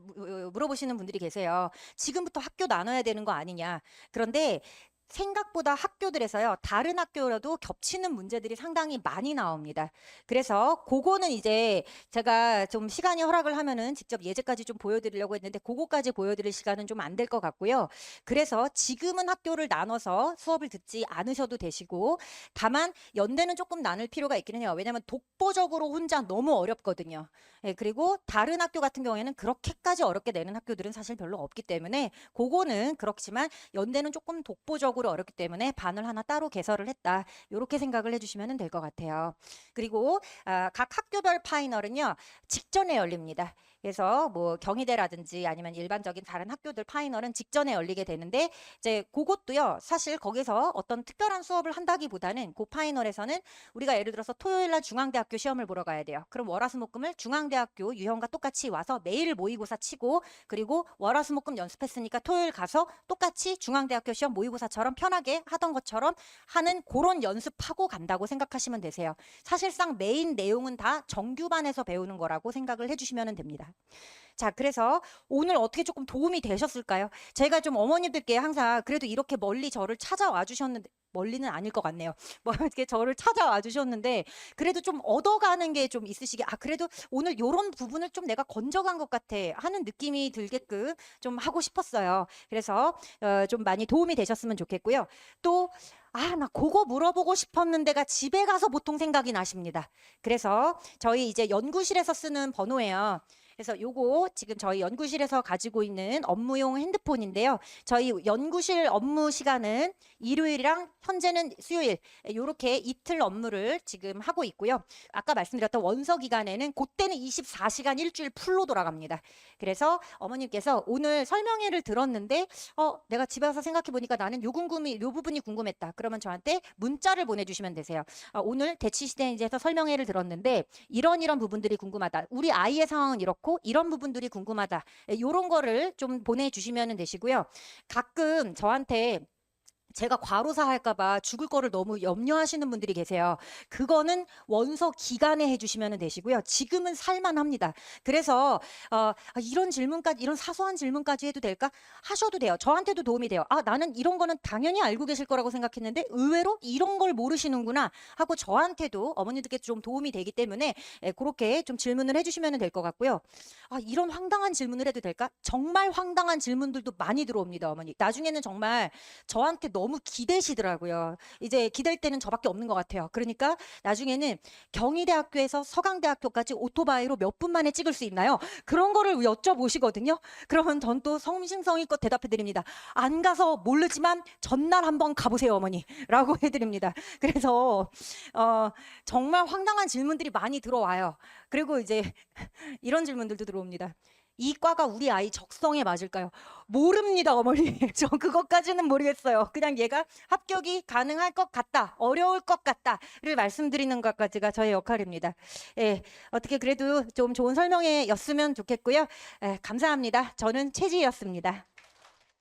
물어보시는 분들이 계세요. 지금부터 학교 나눠야 되는 거 아니냐. 그런데 생각보다 학교들에서요, 다른 학교라도 겹치는 문제들이 상당히 많이 나옵니다. 그래서 그거는 이제 제가 좀 시간이 허락을 하면은 직접 예제까지 좀 보여드리려고 했는데 그거까지 보여드릴 시간은 좀 안 될 것 같고요. 그래서 지금은 학교를 나눠서 수업을 듣지 않으셔도 되시고, 다만 연대는 조금 나눌 필요가 있기는 해요. 왜냐하면 독보적으로 혼자 너무 어렵거든요. 예, 그리고 다른 학교 같은 경우에는 그렇게까지 어렵게 내는 학교들은 사실 별로 없기 때문에 그거는 그렇지만 연대는 조금 독보적으로 어렵기 때문에 반을 하나 따로 개설을 했다. 이렇게 생각을 해주시면 될 것 같아요. 그리고 각 학교별 파이널은요, 직전에 열립니다. 그래서 뭐 경희대라든지 아니면 일반적인 다른 학교들 파이널은 직전에 열리게 되는데 이제 그것도요, 사실 거기서 어떤 특별한 수업을 한다기보다는 그 파이널에서는 우리가 예를 들어서 토요일 날 중앙대학교 시험을 보러 가야 돼요. 그럼 월화수목금을 중앙대학교 유형과 똑같이 와서 매일 모의고사 치고, 그리고 월화수목금 연습했으니까 토요일 가서 똑같이 중앙대학교 시험 모의고사처럼 편하게 하던 것처럼 하는 그런 연습하고 간다고 생각하시면 되세요. 사실상 메인 내용은 다 정규반에서 배우는 거라고 생각을 해주시면 됩니다. 자, 그래서 오늘 어떻게 조금 도움이 되셨을까요? 제가 좀 어머님들께 항상 그래도 이렇게 멀리 저를 찾아와 주셨는데, 멀리는 아닐 것 같네요. 뭐 이렇게 저를 찾아와 주셨는데 그래도 좀 얻어가는 게 좀 있으시게, 아 그래도 오늘 요런 부분을 좀 내가 건져간 것 같아 하는 느낌이 들게끔 좀 하고 싶었어요. 그래서 좀 많이 도움이 되셨으면 좋겠고요. 또 나 그거 물어보고 싶었는데가 집에 가서 보통 생각이 나십니다. 그래서 저희 이제 연구실에서 쓰는 번호예요. 그래서 요거 지금 저희 연구실에서 가지고 있는 업무용 핸드폰인데요. 저희 연구실 업무 시간은 일요일이랑 현재는 수요일, 요렇게 이틀 업무를 지금 하고 있고요. 아까 말씀드렸던 원서 기간에는 그때는 24시간 일주일 풀로 돌아갑니다. 그래서 어머님께서 오늘 설명회를 들었는데 내가 집에 와서 생각해 보니까 나는 요 부분이 궁금했다. 그러면 저한테 문자를 보내주시면 되세요. 오늘 대치시대인지에서 설명회를 들었는데 이런 부분들이 궁금하다. 우리 아이의 상황은 이렇고 이런 부분들이 궁금하다. 이런 거를 좀 보내주시면 되시고요. 가끔 저한테 제가 과로사 할까봐 죽을 거를 너무 염려하시는 분들이 계세요. 그거는 원서 기간에 해주시면 되시고요. 지금은 살만합니다. 그래서 이런 질문까지, 이런 사소한 질문까지 해도 될까? 하셔도 돼요. 저한테도 도움이 돼요. 나는 이런 거는 당연히 알고 계실 거라고 생각했는데 의외로 이런 걸 모르시는구나 하고 저한테도 어머니들께 좀 도움이 되기 때문에 그렇게 좀 질문을 해주시면 될 것 같고요. 이런 황당한 질문을 해도 될까? 정말 황당한 질문들도 많이 들어옵니다, 어머니. 나중에는 정말 저한테 너무 기대시더라고요. 이제 기댈 때는 저밖에 없는 것 같아요. 그러니까 나중에는 경희대학교에서 서강대학교까지 오토바이로 몇 분 만에 찍을 수 있나요? 그런 거를 여쭤보시거든요. 그러면 전 또 성심성의껏 대답해 드립니다. 안 가서 모르지만 전날 한번 가보세요, 어머니. 라고 해드립니다. 그래서 정말 황당한 질문들이 많이 들어와요. 그리고 이제 이런 질문들도 들어옵니다. 이 과가 우리 아이 적성에 맞을까요? 모릅니다, 어머니. 저 그것까지는 모르겠어요. 그냥 얘가 합격이 가능할 것 같다, 어려울 것 같다를 말씀드리는 것까지가 저의 역할입니다. 어떻게 그래도 좀 좋은 설명회였으면 좋겠고요. 감사합니다. 저는 최지희였습니다.